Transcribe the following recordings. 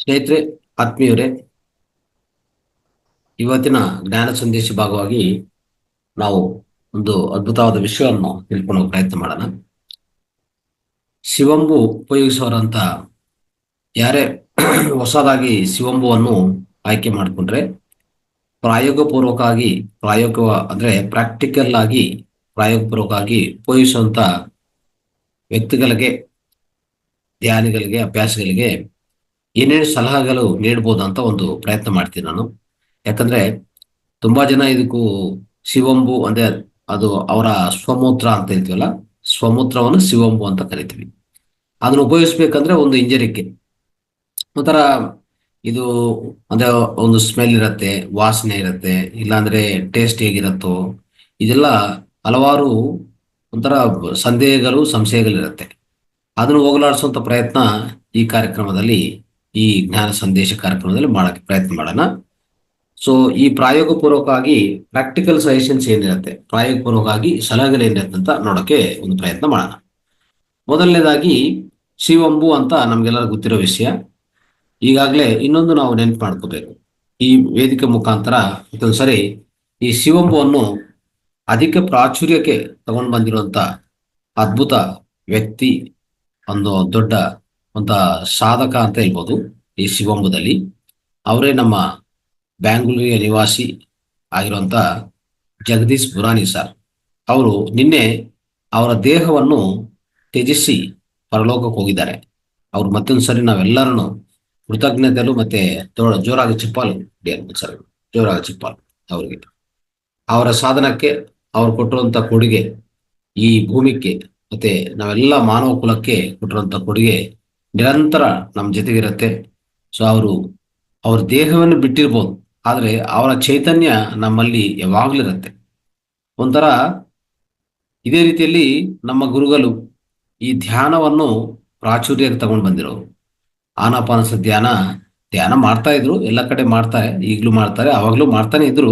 ಸ್ನೇಹಿತರೆ, ಆತ್ಮೀಯರೇ, ಇವತ್ತಿನ ಜ್ಞಾನ ಸಂದೇಶ ಭಾಗವಾಗಿ ನಾವು ಒಂದು ಅದ್ಭುತವಾದ ವಿಷಯವನ್ನು ತಿಳ್ಕೊಳ್ಳೋ ಪ್ರಯತ್ನ ಮಾಡೋಣ. ಶಿವಂಬು ಉಪಯೋಗಿಸುವರಂತ ಯಾರೇ ಹೊಸದಾಗಿ ಶಿವಂಬುವನ್ನು ಆಯ್ಕೆ ಮಾಡಿಕೊಂಡ್ರೆ ಪ್ರಾಯೋಗಿಕ ಅಂದ್ರೆ ಪ್ರಾಕ್ಟಿಕಲ್ ಆಗಿ ಪ್ರಾಯೋಗಪೂರ್ವಕವಾಗಿ ಉಪಯೋಗಿಸುವಂತ ವ್ಯಕ್ತಿಗಳಿಗೆ, ಧ್ಯಾನಿಗಳಿಗೆ, ಅಭ್ಯಾಸಗಳಿಗೆ ಏನೇನು ಸಲಹೆಗಳು ನೀಡ್ಬೋದು ಅಂತ ಒಂದು ಪ್ರಯತ್ನ ಮಾಡ್ತೀನಿ ನಾನು. ಯಾಕಂದ್ರೆ ತುಂಬಾ ಜನ ಇದಕ್ಕೂ ಶಿವಂಬು ಅಂದ್ರೆ ಅದು ಅವರ ಸ್ವಮೂತ್ರ ಅಂತ ಹೇಳ್ತೀವಲ್ಲ, ಸ್ವಮೂತ್ರವನ್ನು ಶಿವಂಬು ಅಂತ ಕರಿತೀವಿ. ಅದನ್ನು ಉಪಯೋಗಿಸ್ಬೇಕಂದ್ರೆ ಒಂದು ಇಂಜರಿಗೆ ಒಂಥರ ಇದು ಅಂದ್ರೆ ಒಂದು ಸ್ಮೆಲ್ ಇರತ್ತೆ, ವಾಸನೆ ಇರತ್ತೆ, ಇಲ್ಲಾಂದ್ರೆ ಟೇಸ್ಟ್ ಹೇಗಿರತ್ತೋ, ಇದೆಲ್ಲ ಹಲವಾರು ಒಂಥರ ಸಂದೇಹಗಳು, ಸಂಶಯಗಳಿರತ್ತೆ. ಅದನ್ನು ಹೋಗಲಾಡಿಸುವಂತ ಪ್ರಯತ್ನ ಈ ಕಾರ್ಯಕ್ರಮದಲ್ಲಿ, ಈ ಜ್ಞಾನ ಸಂದೇಶ ಕಾರ್ಯಕ್ರಮದಲ್ಲಿ ಮಾಡಕ್ಕೆ ಪ್ರಯತ್ನ ಮಾಡೋಣ. ಸೊ ಈ ಪ್ರಾಯೋಗಪೂರ್ವಕವಾಗಿ ಪ್ರಾಕ್ಟಿಕಲ್ ಸಜೆಷನ್ಸ್ ಏನಿರುತ್ತೆ, ಪ್ರಾಯೋಗಪೂರ್ವಕವಾಗಿ ಸಲಹೆಗಳು ಏನಿರುತ್ತೆ ಅಂತ ನೋಡಕ್ಕೆ ಒಂದು ಪ್ರಯತ್ನ ಮಾಡೋಣ. ಮೊದಲನೇದಾಗಿ ಶಿವಂಬು ಅಂತ ನಮ್ಗೆಲ್ಲರೂ ಗೊತ್ತಿರೋ ವಿಷಯ. ಈಗಾಗಲೇ ಇನ್ನೊಂದು ನಾವು ನೆನಪು ಮಾಡ್ಕೋಬೇಕು, ಈ ವೇದಿಕೆ ಮುಖಾಂತರ ಸರಿ ಈ ಶಿವಂಬುವನ್ನು ಅಧಿಕ ಪ್ರಾಚುರ್ಯಕ್ಕೆ ತಗೊಂಡು ಬಂದಿರುವಂತ ಅದ್ಭುತ ವ್ಯಕ್ತಿ, ಒಂದು ದೊಡ್ಡ ಒಂದು ಸಾಧಕ ಅಂತ ಹೇಳ್ಬೋದು ಈ ಶಿವಂಬುದಲ್ಲಿ. ಅವರೇ ನಮ್ಮ ಬ್ಯಾಂಗ್ಳೂರಿನ ನಿವಾಸಿ ಆಗಿರುವಂತ ಜಗದೀಶ್ ಬುರಾನಿ ಸರ್. ಅವರು ನಿನ್ನೆ ಅವರ ದೇಹವನ್ನು ತ್ಯಜಿಸಿ ಪರಲೋಕಕ್ಕೆ ಹೋಗಿದ್ದಾರೆ. ಅವ್ರು ಮತ್ತೊಂದು ಸರಿ ನಾವೆಲ್ಲರೂ ಕೃತಜ್ಞತೆಗಳು ಮತ್ತೆ ಜೋರಾಗಿ ಚಿಪ್ಪಾಲು ಸರ್, ಜೋರಾಗಿ ಚಿಪ್ಪಾಲು ಅವರಿಗೆ, ಅವರ ಸಾಧನಕ್ಕೆ, ಅವ್ರು ಕೊಟ್ಟಿರುವಂತ ಕೊಡುಗೆ ಈ ಭೂಮಿಗೆ ಮತ್ತೆ ನಾವೆಲ್ಲ ಮಾನವ ಕುಲಕ್ಕೆ ಕೊಟ್ಟಿರುವಂತ ಕೊಡುಗೆ ನಿರಂತರ ನಮ್ಮ ಜೊತೆಗಿರುತ್ತೆ. ಸೊ ಅವ್ರ ದೇಹವನ್ನು ಬಿಟ್ಟಿರ್ಬೋದು, ಆದ್ರೆ ಅವರ ಚೈತನ್ಯ ನಮ್ಮಲ್ಲಿ ಯಾವಾಗ್ಲಿರುತ್ತೆ. ಒಂಥರ ಇದೇ ರೀತಿಯಲ್ಲಿ ನಮ್ಮ ಗುರುಗಳು ಈ ಧ್ಯಾನವನ್ನು ಪ್ರಾಚುರ್ಯಕ್ಕೆ ತಗೊಂಡು ಬಂದಿರೋರು. ಆನಾಪಾನಸ ಧ್ಯಾನ ಮಾಡ್ತಾ ಇದ್ರು, ಎಲ್ಲ ಕಡೆ ಮಾಡ್ತಾರೆ, ಈಗಲೂ ಮಾಡ್ತಾರೆ, ಅವಾಗ್ಲೂ ಮಾಡ್ತಾನೆ ಇದ್ರು.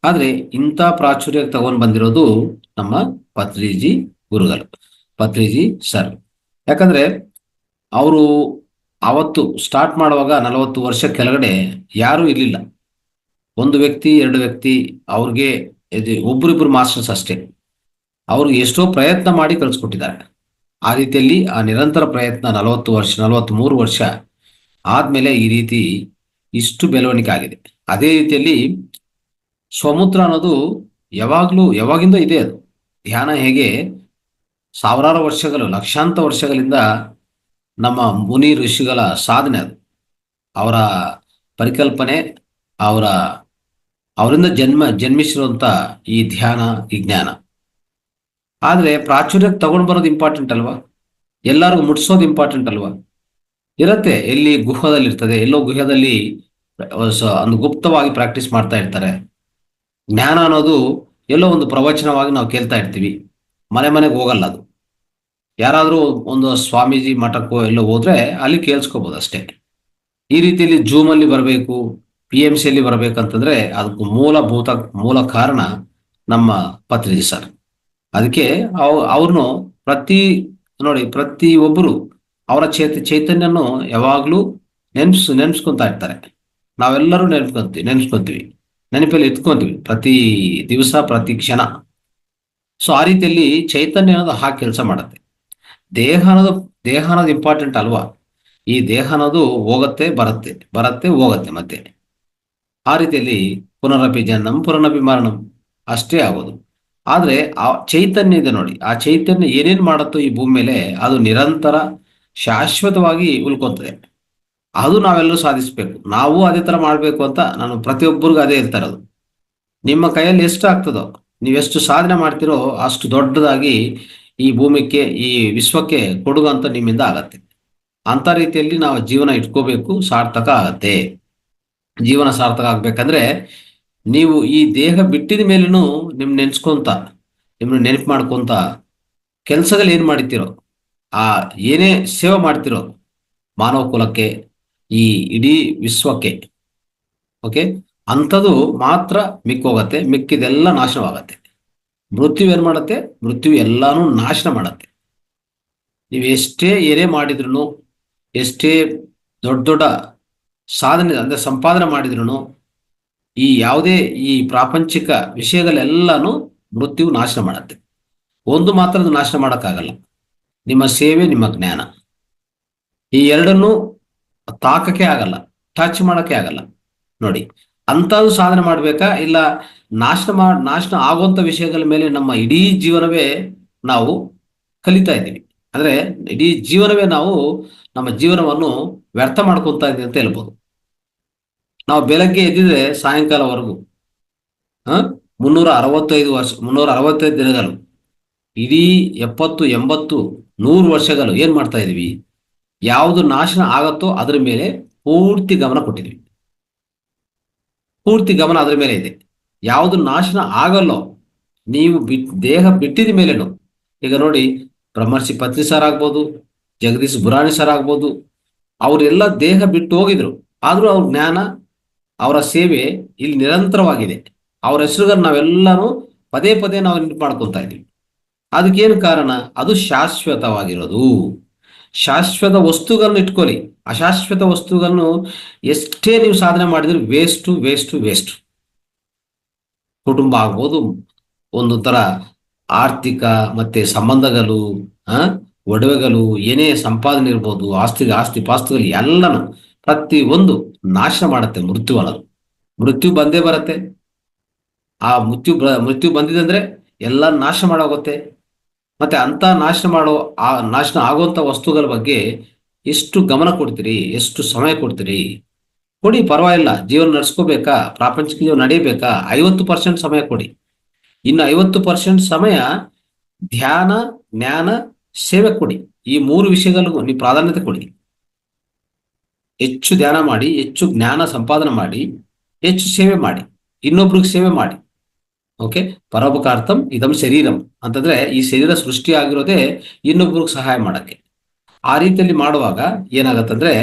ಆದ್ರೆ ಇಂಥ ಪ್ರಾಚುರ್ಯಕ್ಕೆ ತಗೊಂಡು ಬಂದಿರೋದು ನಮ್ಮ ಪತ್ರಿಜಿ ಗುರುಗಳು, ಪತ್ರಿಜಿ ಸರ್. ಯಾಕಂದ್ರೆ ಅವರು ಅವತ್ತು ಸ್ಟಾರ್ಟ್ ಮಾಡುವಾಗ 40 ವರ್ಷ ಕೆಳಗಡೆ ಯಾರೂ ಇರ್ಲಿಲ್ಲ. ಒಂದು ವ್ಯಕ್ತಿ, 2 ವ್ಯಕ್ತಿ, ಅವ್ರಿಗೆ ಒಬ್ರಿಬ್ರು ಮಾಸ್ಟರ್ಸ್ ಅಷ್ಟೇ. ಅವ್ರು ಎಷ್ಟೋ ಪ್ರಯತ್ನ ಮಾಡಿ ಕಳ್ಸಿಕೊಟ್ಟಿದ್ದಾರೆ. ಆ ರೀತಿಯಲ್ಲಿ ಆ ನಿರಂತರ ಪ್ರಯತ್ನ 40 ವರ್ಷ, 43 ವರ್ಷ ಆದ್ಮೇಲೆ ಈ ರೀತಿ ಇಷ್ಟು ಬೆಳವಣಿಗೆ ಆಗಿದೆ. ಅದೇ ರೀತಿಯಲ್ಲಿ ಸ್ವಮೂತ್ರ ಅನ್ನೋದು ಯಾವಾಗಿಂದ ಇದೆ. ಅದು ಧ್ಯಾನ ಹೇಗೆ ಸಾವಿರಾರು ವರ್ಷಗಳು, ಲಕ್ಷಾಂತರ ವರ್ಷಗಳಿಂದ ನಮ್ಮ ಮುನಿ ಋಷಿಗಳ ಸಾಧನೆ, ಅದು ಅವರ ಪರಿಕಲ್ಪನೆ, ಅವರಿಂದ ಜನ್ಮಿಸಿರುವಂತ ಈ ಧ್ಯಾನ, ಈ ಜ್ಞಾನ. ಆದ್ರೆ ಪ್ರಾಚುರ್ಯಕ್ಕೆ ತಗೊಂಡು ಬರೋದು ಇಂಪಾರ್ಟೆಂಟ್ ಅಲ್ವಾ? ಎಲ್ಲರಿಗೂ ಮುಟ್ಸೋದು ಇಂಪಾರ್ಟೆಂಟ್ ಅಲ್ವಾ? ಇರತ್ತೆ, ಎಲ್ಲಿ ಗುಹದಲ್ಲಿ ಇರ್ತದೆ, ಎಲ್ಲೋ ಗುಹದಲ್ಲಿ ಒಂದು ಗುಪ್ತವಾಗಿ ಪ್ರಾಕ್ಟೀಸ್ ಮಾಡ್ತಾ ಇರ್ತಾರೆ. ಜ್ಞಾನ ಅನ್ನೋದು ಎಲ್ಲೋ ಒಂದು ಪ್ರವಚನವಾಗಿ ನಾವು ಕೇಳ್ತಾ ಇರ್ತೀವಿ, ಮನೆಗೆ ಹೋಗಲ್ಲ ಅದು. ಯಾರಾದ್ರೂ ಒಂದು ಸ್ವಾಮೀಜಿ ಮಠಕ್ಕೋ ಎಲ್ಲೋ ಹೋದ್ರೆ ಅಲ್ಲಿ ಕೇಳಿಸ್ಕೋಬಹುದು ಅಷ್ಟೇ. ಈ ರೀತಿಯಲ್ಲಿ ಜೂಮ್ ಅಲ್ಲಿ ಬರಬೇಕು, PMC ಅಲ್ಲಿ ಬರ್ಬೇಕಂತಂದ್ರೆ ಅದಕ್ಕೂ ಮೂಲ ಕಾರಣ ನಮ್ಮ ಪತ್ರಿಜಿ ಸರ್. ಅದಕ್ಕೆ ಅವ್ರನ್ನು ಪ್ರತಿ ಒಬ್ಬರು ಅವರ ಚೈತನ್ಯನು ಯಾವಾಗ್ಲೂ ನೆನ್ಸ್ಕೊಂತಾ ಇರ್ತಾರೆ. ನಾವೆಲ್ಲರೂ ನೆನ್ಸ್ಕೊಂತೀವಿ, ನೆನಪಲ್ಲಿ ಇಟ್ಕೊಂತೀವಿ ಪ್ರತಿ ದಿವಸ, ಪ್ರತಿ ಕ್ಷಣ. ಸೊ ಆ ರೀತಿಯಲ್ಲಿ ಚೈತನ್ಯ ಅನ್ನೋದು ಹಾಗೆ ಕೆಲಸ ಮಾಡುತ್ತೆ. ದೇಹ ಅನ್ನೋದು ಇಂಪಾರ್ಟೆಂಟ್ ಅಲ್ವಾ? ಈ ದೇಹ ಅನ್ನೋದು ಬರುತ್ತೆ ಹೋಗತ್ತೆ ಮತ್ತೆ. ಆ ರೀತಿಯಲ್ಲಿ ಪುನರಪಿ ಜನನಂ ಪುನರಪಿ ಮರಣಂ ಅಷ್ಟೇ ಆಗೋದು. ಆದ್ರೆ ಆ ಚೈತನ್ಯ ಇದೆ ನೋಡಿ, ಆ ಚೈತನ್ಯ ಏನೇನ್ ಮಾಡುತ್ತೋ ಈ ಭೂಮಿ ಮೇಲೆ ಅದು ನಿರಂತರ ಶಾಶ್ವತವಾಗಿ ಉಳ್ಕೊಂತದೆ. ಅದು ನಾವೆಲ್ಲರೂ ಸಾಧಿಸ್ಬೇಕು, ನಾವು ಅದೇ ತರ ಮಾಡ್ಬೇಕು ಅಂತ ನಾನು ಪ್ರತಿಯೊಬ್ಬರಿಗೂ ಅದೇ ಹೇಳ್ತಾ ಇರೋದು. ನಿಮ್ಮ ಕೈಯಲ್ಲಿ ಎಷ್ಟು ಆಗ್ತದೋ, ನೀವೆಷ್ಟು ಸಾಧನೆ ಮಾಡ್ತಿರೋ ಅಷ್ಟು ದೊಡ್ಡದಾಗಿ ಈ ಭೂಮಿಗೆ, ಈ ವಿಶ್ವಕ್ಕೆ ಕೊಡುಗೆ ಅಂತ ನಿಮ್ಮಿಂದ ಆಗತ್ತೆ. ಅಂತ ರೀತಿಯಲ್ಲಿ ನಾವು ಜೀವನ ಇಟ್ಕೋಬೇಕು, ಸಾರ್ಥಕ ಆಗತ್ತೆ. ಜೀವನ ಸಾರ್ಥಕ ಆಗ್ಬೇಕಂದ್ರೆ ನೀವು ಈ ದೇಹ ಬಿಟ್ಟಿದ ಮೇಲೂ ನಿಮ್ಮನ್ನ ನೆನಪು ಮಾಡ್ಕೊಂತ ಕೆಲಸಗಳು ಏನ್ ಮಾಡ್ತಿರೋ, ಆ ಏನೇ ಸೇವೆ ಮಾಡ್ತಿರೋ ಮಾನವ ಕುಲಕ್ಕೆ, ಈ ಇಡೀ ವಿಶ್ವಕ್ಕೆ, ಓಕೆ, ಅಂಥದ್ದು ಮಾತ್ರ ಮಿಕ್ಕೋಗತ್ತೆ. ಮಿಕ್ಕಿದೆಲ್ಲ ನಾಶವಾಗತ್ತೆ. ಮೃತ್ಯು ಏನ್ ಮಾಡತ್ತೆ? ಮೃತ್ಯು ಎಲ್ಲಾನು ನಾಶನ ಮಾಡತ್ತೆ. ನೀವು ಎಷ್ಟೇ ಏನೇ ಮಾಡಿದ್ರು, ಎಷ್ಟೇ ದೊಡ್ಡ ಸಾಧನೆ ಅಂದ್ರೆ ಸಂಪಾದನೆ ಮಾಡಿದ್ರು ಈ ಯಾವುದೇ ಈ ಪ್ರಾಪಂಚಿಕ ವಿಷಯಗಳೆಲ್ಲನೂ ಮೃತ್ಯು ನಾಶ ಮಾಡುತ್ತೆ. ಒಂದು ಮಾತ್ರ ಅದು ನಾಶ ಮಾಡೋಕ್ಕಾಗಲ್ಲ, ನಿಮ್ಮ ಸೇವೆ, ನಿಮ್ಮ ಜ್ಞಾನ. ಈ ಎರಡನ್ನೂ ತಾಕಕ್ಕೆ ಆಗಲ್ಲ, ಟಚ್ ಮಾಡಕ್ಕೆ ಆಗಲ್ಲ. ನೋಡಿ, ಅಂಥದ್ದು ಸಾಧನೆ ಮಾಡಬೇಕಾ, ಇಲ್ಲ ನಾಶ ಆಗುವಂಥ ವಿಷಯಗಳ ಮೇಲೆ ನಮ್ಮ ಇಡೀ ಜೀವನವೇ ನಾವು ಕಲಿತಾ ಇದ್ದೀವಿ. ಅಂದ್ರೆ ಇಡೀ ಜೀವನವೇ ನಾವು ನಮ್ಮ ಜೀವನವನ್ನು ವ್ಯರ್ಥ ಮಾಡ್ಕೊತಾ ಇದ್ದೀವಿ ಅಂತ ಹೇಳ್ಬೋದು. ನಾವು ಬೆಳಗ್ಗೆ ಎದ್ದಿದ್ರೆ ಸಾಯಂಕಾಲವರೆಗೂ 365 ದಿನಗಳು, ಇಡೀ 70, 80, 100 ವರ್ಷಗಳು ಏನ್ ಮಾಡ್ತಾ ಇದೀವಿ? ಯಾವುದು ನಾಶನ ಆಗತ್ತೋ ಅದ್ರ ಮೇಲೆ ಪೂರ್ತಿ ಗಮನ ಕೊಟ್ಟಿದ್ವಿ. ಪೂರ್ತಿ ಗಮನ ಅದ್ರ ಮೇಲೆ ಇದೆ. ಯಾವುದು ನಾಶನ ಆಗಲ್ಲೋ, ನೀವು ದೇಹ ಬಿಟ್ಟಿದ ಮೇಲೇನು, ಈಗ ನೋಡಿ, ಬ್ರಹ್ಮರ್ಷಿ ಪತ್ರಿ ಸರ್ ಆಗ್ಬೋದು, ಜಗದೀಶ್ ಬುರಾಣಿ ಸರ್ ಆಗ್ಬೋದು, ಅವರೆಲ್ಲ ದೇಹ ಬಿಟ್ಟು ಹೋಗಿದ್ರು. ಆದ್ರೂ ಅವ್ರ ಜ್ಞಾನ, ಅವರ ಸೇವೆ ಇಲ್ಲಿ ನಿರಂತರವಾಗಿದೆ. ಅವರ ಹೆಸರುಗಳು ನಾವೆಲ್ಲರೂ ಪದೇ ಪದೇ ನಾವು ನೆನಪು ಮಾಡ್ಕೊತಾ ಇದ್ದೀವಿ. ಅದಕ್ಕೇನು ಕಾರಣ? ಅದು ಶಾಶ್ವತವಾಗಿರೋದು. ಶಾಶ್ವತ ವಸ್ತುಗಳನ್ನು ಇಟ್ಕೊಳ್ಳಿ, ಅಶಾಶ್ವತ ವಸ್ತುಗಳನ್ನು ಎಷ್ಟೇ ನೀವು ಸಾಧನೆ ಮಾಡಿದ್ರು ವೇಸ್ಟು ವೇಸ್ಟು ವೇಸ್ಟ್. ಕುಟುಂಬ ಆಗ್ಬೋದು, ಒಂದು ತರ ಆರ್ಥಿಕ ಮತ್ತೆ ಸಂಬಂಧಗಳು, ಒಡವೆಗಳು, ಏನೇ ಸಂಪಾದನೆ ಇರ್ಬೋದು, ಆಸ್ತಿ ಪಾಸ್ತಿಗಳು ಎಲ್ಲನೂ ಪ್ರತಿ ಒಂದು ನಾಶ ಮಾಡುತ್ತೆ ಮೃತ್ಯು ಅನ್ನೋದು. ಮೃತ್ಯು ಬಂದೇ ಬರುತ್ತೆ. ಆ ಮೃತ್ಯು ಬಂದಿದೆ ಅಂದ್ರೆ ಎಲ್ಲ ನಾಶ ಮಾಡೋಗುತ್ತೆ. ಮತ್ತೆ ಅಂತ ನಾಶ ಆಗುವಂತ ವಸ್ತುಗಳ ಬಗ್ಗೆ ಎಷ್ಟು ಗಮನ ಕೊಡ್ತೀರಿ, ಎಷ್ಟು ಸಮಯ ಕೊಡ್ತೀರಿ? ಕೊಡಿ, ಪರವಾಗಿಲ್ಲ. ಜೀವನ ನಡೆಸ್ಕೋಬೇಕಾ, ಪ್ರಾಪಂಚಿಕ ಜೀವನ ನಡೀಬೇಕಾ, 50% ಸಮಯ ಕೊಡಿ. ಇನ್ನು 50% ಸಮಯ ಧ್ಯಾನ, ಜ್ಞಾನ, ಸೇವೆ ಕೊಡಿ. ಈ 3 ವಿಷಯಗಳಿಗೂ ನೀವು ಪ್ರಾಧಾನ್ಯತೆ ಕೊಡಿ. ಹೆಚ್ಚು ಧ್ಯಾನ ಮಾಡಿ, ಹೆಚ್ಚು ಜ್ಞಾನ ಸಂಪಾದನೆ ಮಾಡಿ, ಹೆಚ್ಚು ಸೇವೆ ಮಾಡಿ, ಇನ್ನೊಬ್ರಿಗೆ ಸೇವೆ ಮಾಡಿ. ಓಕೆ, ಪರೋಪಕಾರ್ಥಂ ಇದಂ ಶರೀರಂ ಅಂತಂದ್ರೆ ಈ ಶರೀರ ಸೃಷ್ಟಿ ಆಗಿರೋದೇ ಇನ್ನೊಬ್ರಿಗೆ ಸಹಾಯ ಮಾಡಕ್ಕೆ. ಆ ರೀತಿಯಲ್ಲಿ ಮಾಡುವಾಗ ಏನಾಗತ್ತಂದ್ರೆ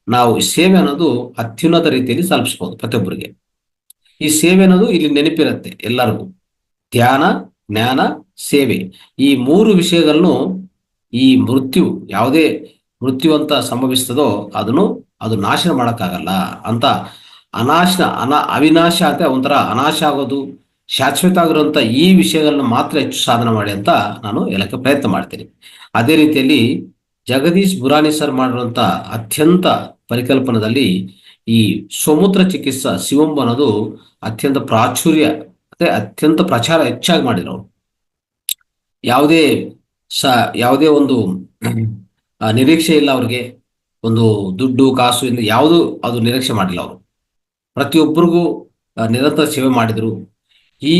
ನಾವು ಸೇವೆ ಅನ್ನೋದು ಅತ್ಯುನ್ನತ ರೀತಿಯಲ್ಲಿ ತಲುಪಿಸ್ಬೋದು ಪ್ರತಿಯೊಬ್ಬರಿಗೆ. ಈ ಸೇವೆ ಅನ್ನೋದು ಇಲ್ಲಿ ನೆನಪಿರುತ್ತೆ ಎಲ್ಲರಿಗೂ. ಧ್ಯಾನ, ಜ್ಞಾನ, ಸೇವೆ, ಈ 3 ವಿಷಯಗಳನ್ನು ಈ ಯಾವುದೇ ಮೃತ್ಯು ಅಂತ ಸಂಭವಿಸ್ತದೋ ಅದು ನಾಶನ ಮಾಡೋಕ್ಕಾಗಲ್ಲ ಅಂತ. ಅವಿನಾಶ ಅಂತ ಒಂಥರ ಅನಾಶ ಆಗೋದು, ಶಾಶ್ವತ ಆಗಿರುವಂತ ಈ ವಿಷಯಗಳನ್ನ ಮಾತ್ರ ಹೆಚ್ಚು ಸಾಧನೆ ಮಾಡಿ ಅಂತ ನಾನು ಹೇಳಕ್ಕೆ ಪ್ರಯತ್ನ ಮಾಡ್ತೀನಿ. ಅದೇ ರೀತಿಯಲ್ಲಿ ಜಗದೀಶ್ ಬುರಾಣಿ ಸರ್ ಮಾಡಿರುವಂತ ಅತ್ಯಂತ ಪರಿಕಲ್ಪನದಲ್ಲಿ ಈ ಸಮುದ್ರ ಚಿಕಿತ್ಸಾ ಶಿವಂಬ ಅನ್ನೋದು ಅತ್ಯಂತ ಪ್ರಾಚುರ್ಯ ಮತ್ತೆ ಅತ್ಯಂತ ಪ್ರಚಾರ ಹೆಚ್ಚಾಗಿ ಮಾಡಿರೋರು. ಯಾವುದೇ ಒಂದು ನಿರೀಕ್ಷೆ ಇಲ್ಲ ಅವ್ರಿಗೆ, ಒಂದು ದುಡ್ಡು ಕಾಸು ಇಂದ ಯಾವುದು ಅದು ನಿರೀಕ್ಷೆ ಮಾಡಿಲ್ಲ ಅವರು. ಪ್ರತಿಯೊಬ್ಬರಿಗೂ ನಿರಂತರ ಸೇವೆ ಮಾಡಿದ್ರು. ಈ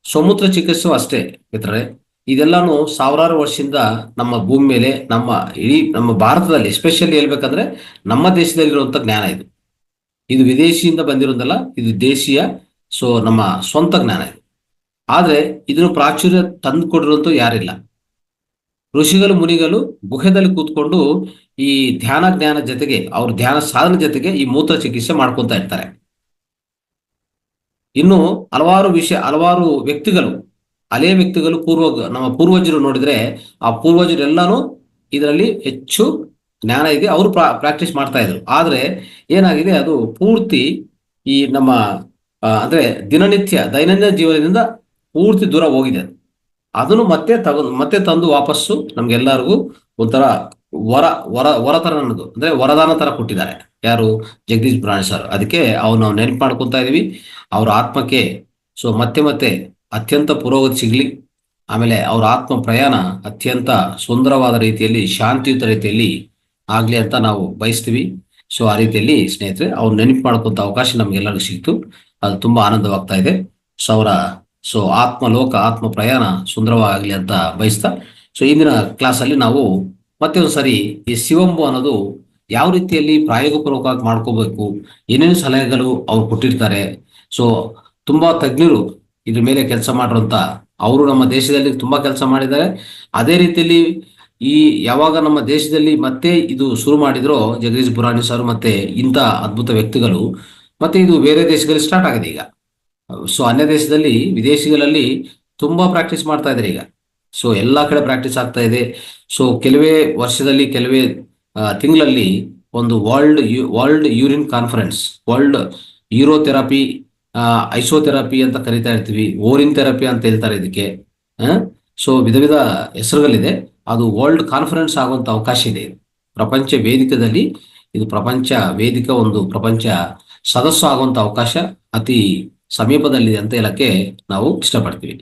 ಸಮುದ್ರ ಚಿಕಿತ್ಸೆ ಅಷ್ಟೇ ಮಿತ್ರರೇ, ಇದೆಲ್ಲಾನು ಸಾವಿರಾರು ವರ್ಷದಿಂದ ನಮ್ಮ ಭೂಮಿ ಮೇಲೆ, ನಮ್ಮ ಭಾರತದಲ್ಲಿ ಎಸ್ಪೆಷಲಿ ಹೇಳ್ಬೇಕಂದ್ರೆ ನಮ್ಮ ದೇಶದಲ್ಲಿರುವಂತ ಜ್ಞಾನ ಇದು ವಿದೇಶಿಯಿಂದ ಬಂದಿರೋದಲ್ಲ, ಇದು ದೇಶೀಯ. ಸೊ ನಮ್ಮ ಸ್ವಂತ ಜ್ಞಾನ ಇದು. ಆದ್ರೆ ಇದನ್ನು ಪ್ರಾಚುರ್ಯ ತಂದು ಕೊಡಿರುವಂತ ಯಾರಿಲ್ಲ. ಋಷಿಗಳು, ಮುನಿಗಳು ಗುಹೆದಲ್ಲಿ ಕೂತ್ಕೊಂಡು ಈ ಧ್ಯಾನ ಜ್ಞಾನ ಜೊತೆಗೆ, ಅವ್ರ ಧ್ಯಾನ ಸಾಧನೆ ಜೊತೆಗೆ ಈ ಮೂತ್ರ ಚಿಕಿತ್ಸೆ ಮಾಡ್ಕೊಂತ ಇರ್ತಾರೆ. ಇನ್ನು ಹಲವಾರು ವ್ಯಕ್ತಿಗಳು, ಹಳೆಯ ವ್ಯಕ್ತಿಗಳು, ನಮ್ಮ ಪೂರ್ವಜರು ನೋಡಿದ್ರೆ ಆ ಪೂರ್ವಜರೆಲ್ಲಾನು ಇದರಲ್ಲಿ ಹೆಚ್ಚು ಜ್ಞಾನ ಇದೆ, ಅವರು ಪ್ರಾಕ್ಟೀಸ್ ಮಾಡ್ತಾ ಇದ್ರು. ಆದ್ರೆ ಏನಾಗಿದೆ, ಅದು ಪೂರ್ತಿ ಈ ನಮ್ಮ ಅಂದ್ರೆ ದೈನಂದಿನ ಜೀವನದಿಂದ ಪೂರ್ತಿ ದೂರ ಹೋಗಿದೆ. ಅದನ್ನು ಮತ್ತೆ ತಂದು ವಾಪಸ್ಸು ನಮ್ಗೆಲ್ಲರಿಗೂ ಒಂಥರ ವರತರ ಅನ್ನೋದು ಅಂದ್ರೆ ವರದಾನ ತರ ಕೊಟ್ಟಿದ್ದಾರೆ. ಯಾರು? ಜಗದೀಶ್ ಬುರಾಣಿ ಸರ್. ಅದಕ್ಕೆ ನಾವು ನೆನಪು ಮಾಡ್ಕೊತಾ ಇದೀವಿ. ಅವ್ರ ಆತ್ಮಕ್ಕೆ ಮತ್ತೆ ಅತ್ಯಂತ ಪುರೋಗತಿ ಸಿಗ್ಲಿ. ಆಮೇಲೆ ಅವ್ರ ಆತ್ಮ ಪ್ರಯಾಣ ಅತ್ಯಂತ ಸುಂದರವಾದ ರೀತಿಯಲ್ಲಿ, ಶಾಂತಿಯುತ ರೀತಿಯಲ್ಲಿ ಆಗ್ಲಿ ಅಂತ ನಾವು ಬಯಸ್ತೀವಿ. ಸೊ ಆ ರೀತಿಯಲ್ಲಿ ಸ್ನೇಹಿತರೆ, ಅವ್ರು ನೆನಪು ಮಾಡ್ಕೊಂತ ಅವಕಾಶ ನಮ್ಗೆಲ್ಲರಿಗೂ ಸಿಕ್ತು. ಅದು ತುಂಬಾ ಆನಂದವಾಗ್ತಾ ಇದೆ. ಆತ್ಮ ಪ್ರಯಾಣ ಸುಂದರವಾಗಲಿ ಅಂತ ಬಯಸ್ತಾ, ಸೊ ಇಂದಿನ ಕ್ಲಾಸಲ್ಲಿ ನಾವು ಮತ್ತೆ ಒಂದ್ಸರಿ ಈ ಶಿವಂಬು ಅನ್ನೋದು ಯಾವ ರೀತಿಯಲ್ಲಿ ಪ್ರಾಯೋಗಪೂರ್ವಕವಾಗಿ ಮಾಡ್ಕೋಬೇಕು, ಏನೇನು ಸಲಹೆಗಳು ಅವ್ರು ಕೊಟ್ಟಿರ್ತಾರೆ. ಸೊ ತುಂಬಾ ತಜ್ಞರು ಇದ್ರ ಮೇಲೆ ಕೆಲಸ ಮಾಡಿರುವಂತ ಅವರು ನಮ್ಮ ದೇಶದಲ್ಲಿ ತುಂಬಾ ಕೆಲಸ ಮಾಡಿದ್ದಾರೆ. ಅದೇ ರೀತಿಯಲ್ಲಿ ಯಾವಾಗ ನಮ್ಮ ದೇಶದಲ್ಲಿ ಮತ್ತೆ ಇದು ಶುರು ಮಾಡಿದ್ರೋ ಜಗದೀಶ್ ಬುರಾಣಿ ಸರ್ ಮತ್ತೆ ಇಂಥ ಅದ್ಭುತ ವ್ಯಕ್ತಿಗಳು, ಮತ್ತೆ ಇದು ಬೇರೆ ದೇಶದಲ್ಲಿ ಸ್ಟಾರ್ಟ್ ಆಗಿದೆ ಈಗ. ಸೊ ಅನ್ಯ ದೇಶದಲ್ಲಿ, ವಿದೇಶಿಗಳಲ್ಲಿ ತುಂಬಾ ಪ್ರಾಕ್ಟೀಸ್ ಮಾಡ್ತಾ ಇದ್ದಾರೆ ಈಗ. ಸೊ ಎಲ್ಲಾ ಕಡೆ ಪ್ರಾಕ್ಟೀಸ್ ಆಗ್ತಾ ಇದೆ. ಸೊ ಕೆಲವೇ ವರ್ಷದಲ್ಲಿ, ಕೆಲವೇ ತಿಂಗಳಲ್ಲಿ ಒಂದು ವರ್ಲ್ಡ್ ಯೂರಿನ್ ಕಾನ್ಫರೆನ್ಸ್, ವರ್ಲ್ಡ್ ಯೂರೋಥೆರಪಿ, ಐಸೋಥೆರಪಿ ಅಂತ ಕರಿತಾ ಇರ್ತೀವಿ, ಓರಿನ್ ಥೆರಪಿ ಅಂತ ಹೇಳ್ತಾರೆ ಇದಕ್ಕೆ. ಸೊ ವಿಧ ವಿಧ ಹೆಸರುಗಳಿದೆ. ಅದು ವರ್ಲ್ಡ್ ಕಾನ್ಫರೆನ್ಸ್ ಆಗುವಂತ ಅವಕಾಶ ಇದೆ. ಪ್ರಪಂಚ ವೇದಿಕೆಯಲ್ಲಿ ಇದು ಪ್ರಪಂಚ ಸದಸ್ಸು ಆಗುವಂತ ಅವಕಾಶ ಅತಿ ಸಮೀಪದಲ್ಲಿದೆ ಅಂತ ಹೇಳಕ್ಕೆ ನಾವು ಇಷ್ಟಪಡ್ತೀವಿ.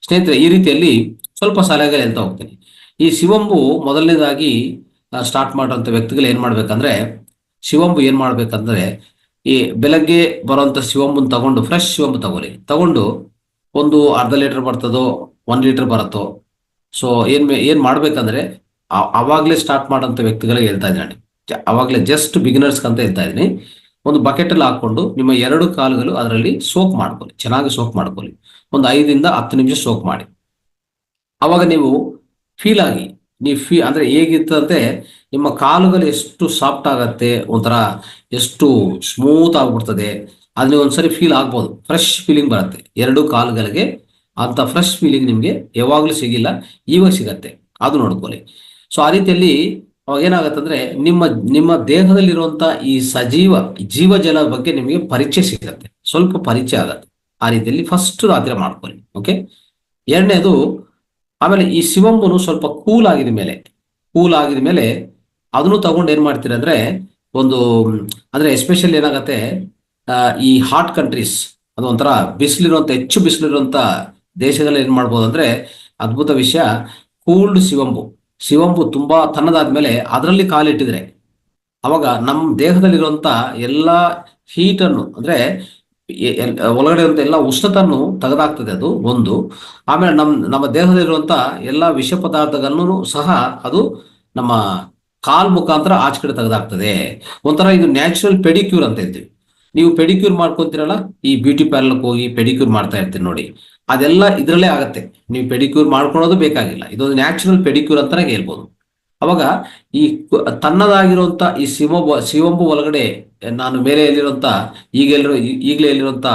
ಸ್ನೇಹಿತರೆ, ಈ ರೀತಿಯಲ್ಲಿ ಸ್ವಲ್ಪ ಸಲಹೆಗಳು ಹೇಳ್ತಾ ಹೋಗ್ತೀನಿ. ಈ ಶಿವಂಬು ಮೊದಲನೇದಾಗಿ ಸ್ಟಾರ್ಟ್ ಮಾಡುವಂತ ವ್ಯಕ್ತಿಗಳು ಏನ್ ಮಾಡ್ಬೇಕಂದ್ರೆ, ಶಿವಂಬು ಏನ್ ಮಾಡ್ಬೇಕಂದ್ರೆ, ಈ ಬೆಳಗ್ಗೆ ಬರುವಂತ ಶಿವಂಬುನ್ ತಗೊಂಡು, ಫ್ರೆಶ್ ಶಿವಂಬು ತಗೊಂಡು ಒಂದು ಅರ್ಧ ಲೀಟರ್ ಬರ್ತದೋ 1 ಲೀಟರ್ ಬರುತ್ತೋ, ಸೊ ಏನ್ ಮಾಡ್ಬೇಕಂದ್ರೆ ಅವಾಗ್ಲೇ ಸ್ಟಾರ್ಟ್ ಮಾಡೋಂಥ ವ್ಯಕ್ತಿಗಳಿಗೆ ಹೇಳ್ತಾ ಇದ್ದೀನಿ, ಅವಾಗ್ಲೇ ಜಸ್ಟ್ ಬಿಗಿನರ್ಸ್ ಅಂತ ಹೇಳ್ತಾ ಇದ್ದೀನಿ. ಒಂದು ಬಕೆಟ್ ಅಲ್ಲಿ ಹಾಕೊಂಡು ನಿಮ್ಮ 2 ಕಾಲುಗಳು ಅದರಲ್ಲಿ ಸೋಕ್ ಮಾಡ್ಕೊಳ್ಳಿ, ಚೆನ್ನಾಗಿ ಸೋಕ್ ಮಾಡ್ಕೊಳ್ಳಿ. ಒಂದು 5 ಇಂದ 10 ನಿಮಿಷ ಸೋಕ್ ಮಾಡಿ. ಅವಾಗ ನೀವು ಫೀಲ್ ಆಗಿ, ಅಂದ್ರೆ ಹೇಗಿರ್ತಂತೆ, ನಿಮ್ಮ ಕಾಲುಗಳು ಎಷ್ಟು ಸಾಫ್ಟ್ ಆಗತ್ತೆ, ಒಂಥರ ಎಷ್ಟು ಸ್ಮೂತ್ ಆಗ್ಬಿಡ್ತದೆ, ಅಲ್ಲಿ ಒಂದ್ಸರಿ ಫೀಲ್ ಆಗ್ಬೋದು. ಫ್ರೆಶ್ ಫೀಲಿಂಗ್ ಬರುತ್ತೆ 2 ಕಾಲುಗಳಿಗೆ. ಅಂತ ಫ್ರೆಶ್ ಫೀಲಿಂಗ್ ನಿಮ್ಗೆ ಯಾವಾಗ್ಲೂ ಸಿಗಿಲ್ಲ, ಇವಾಗ ಸಿಗತ್ತೆ, ಅದು ನೋಡ್ಕೊಳ್ಳಿ. ಸೊ ಆ ರೀತಿಯಲ್ಲಿ ಅವಾಗ ಏನಾಗತ್ತಂದ್ರೆ, ನಿಮ್ಮ ದೇಹದಲ್ಲಿರುವಂತ ಈ ಜೀವಜಲ ಬಗ್ಗೆ ನಿಮಗೆ ಪರಿಚಯ ಸಿಗತ್ತೆ, ಸ್ವಲ್ಪ ಪರಿಚಯ ಆಗತ್ತೆ. ಆ ರೀತಿಯಲ್ಲಿ ಫಸ್ಟ್ ರಾತ್ರಿ ಮಾಡ್ಕೊಳ್ಳಿ. ಓಕೆ. ಎರಡನೇದು, ಆಮೇಲೆ ಈ ಶಿವಂಬುನು ಸ್ವಲ್ಪ ಕೂಲ್ ಆಗಿದ ಮೇಲೆ ಅದನ್ನು ತಗೊಂಡು ಏನ್ ಮಾಡ್ತೀರಿ ಅಂದ್ರೆ, ಅಂದ್ರೆ ಎಸ್ಪೆಷಲಿ ಏನಾಗತ್ತೆ, ಈ ಹಾಟ್ ಕಂಟ್ರೀಸ್, ಅದು ಒಂಥರ ಹೆಚ್ಚು ಬಿಸಿಲಿರುವಂತ ದೇಶದಲ್ಲಿ ಏನ್ ಮಾಡ್ಬೋದು ಅಂದ್ರೆ, ಅದ್ಭುತ ವಿಷಯ, ಕೂಲ್ಡ್ ಶಿವಂಬು ತುಂಬಾ ತಣ್ಣದಾದ್ಮೇಲೆ ಅದರಲ್ಲಿ ಕಾಲಿಟ್ಟಿದ್ರೆ ಅವಾಗ ನಮ್ಮ ದೇಹದಲ್ಲಿರುವಂತ ಎಲ್ಲಾ ಹೀಟನ್ನು, ಅಂದ್ರೆ ಒಳಗಡೆ ಇರುವಂತ ಎಲ್ಲ ಉಷ್ಣತನ್ನು ತೆಗೆದಾಗ್ತದೆ, ಅದು ಒಂದು. ಆಮೇಲೆ ನಮ್ಮ ದೇಹದಲ್ಲಿರುವಂತ ಎಲ್ಲಾ ವಿಷ ಪದಾರ್ಥಗಳನ್ನು ಸಹ ಅದು ನಮ್ಮ ಕಾಲ್ ಮುಖಾಂತರ ಆಚೆ ಕಡೆ ತೆಗೆದಾಗ್ತದೆ. ಒಂಥರ ಇದು ನ್ಯಾಚುರಲ್ ಪೆಡಿಕ್ಯೂರ್ ಅಂತ ಹೇಳ್ತೀವಿ. ನೀವು ಪೆಡಿಕ್ಯೂರ್ ಮಾಡ್ಕೊಂತೀರಲ್ಲ, ಈ ಬ್ಯೂಟಿ ಪಾರ್ಲರ್ಗೆ ಹೋಗಿ ಪೆಡಿಕ್ಯೂರ್ ಮಾಡ್ತಾ ಇರ್ತೀರಿ ನೋಡಿ, ಅದೆಲ್ಲ ಇದ್ರಲ್ಲೇ ಆಗತ್ತೆ. ನೀವು ಪೆಡಿಕ್ಯೂರ್ ಮಾಡ್ಕೊಳೋದು ಬೇಕಾಗಿಲ್ಲ, ಇದೊಂದು ನ್ಯಾಚುರಲ್ ಪೆಡಿಕ್ಯೂರ್ ಅಂತಾನೆ ಹೇಳ್ಬೋದು. ಅವಾಗ ಈ ತನ್ನದಾಗಿರುವಂತ ಈ ಶಿವಂಬು ಒಳಗಡೆ, ನಾನು ಮೇಲೆ ಎಲ್ಲಿರುವಂತ ಈಗಲೇ ಎಲ್ಲಿರುವಂತ